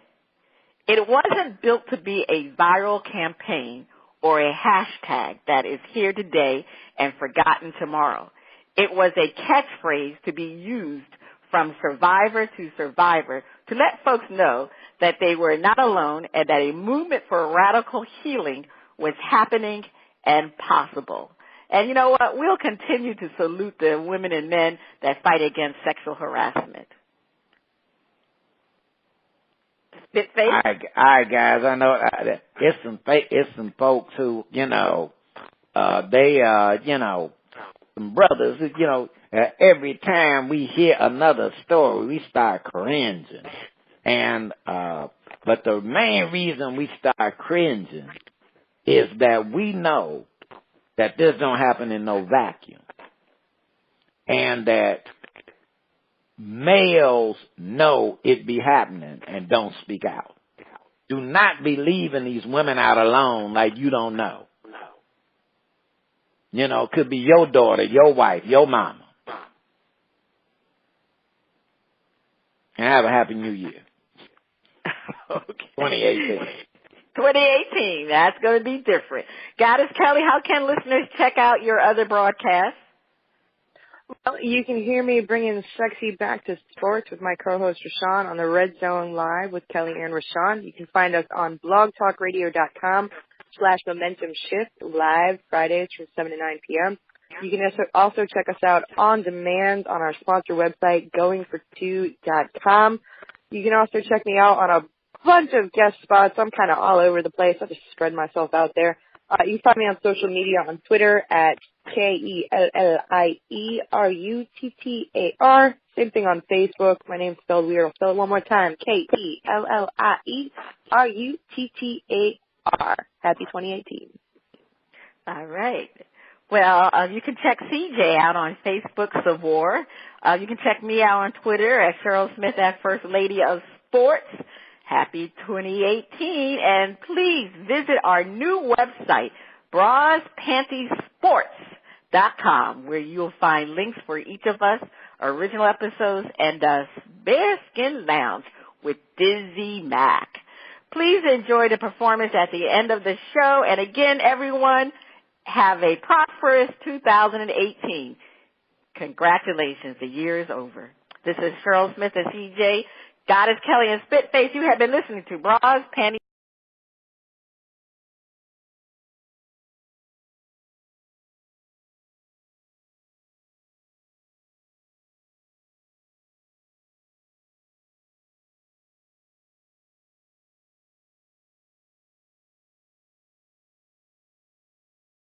"It wasn't built to be a viral campaign or a hashtag that is here today and forgotten tomorrow. It was a catchphrase to be used from survivor to survivor to let folks know that they were not alone and that a movement for radical healing was happening and possible." And you know what? We'll continue to salute the women and men that fight against sexual harassment. Spitface? All right, guys. I know it's some folks who, they, some brothers, every time we hear another story, we start cringing. And, but the main reason we start cringing is that we know that this don't happen in no vacuum. And that males know it be happening and don't speak out. Do not be leaving these women out alone like you don't know. It could be your daughter, your wife, your mama. And have a happy new year. Okay. 2018. 2018, that's going to be different. Goddess Kelly, how can listeners check out your other broadcasts? Well, you can hear me bringing sexy back to sports with my co-host Rashawn on the Red Zone Live with Kelly and Rashawn. You can find us on blogtalkradio.com/momentumshift live Fridays from 7 to 9 p.m. You can also check us out on demand on our sponsor website, goingfor2.com. You can also check me out on a bunch of guest spots. I'm kind of all over the place. I just spread myself out there. You can find me on social media on Twitter at KELLIERUTTAR. Same thing on Facebook. My name's spelled weird. I'll spell it one more time. KELLIERUTTAR. Happy 2018. All right. Well, you can check CJ out on Facebook, Savor. You can check me out on Twitter at Cheryl Smith, at First Lady of Sports. Happy 2018. And please visit our new website, BrasPantiesSports.com, where you'll find links for each of us, original episodes, and the Bearskin Lounge with Dizzy Mac. Please enjoy the performance at the end of the show. And again, everyone, have a prosperous 2018. Congratulations, the year is over. This is Cheryl Smith and CJ, Goddess Kelly, and Spitface. You have been listening to Bras, Panties,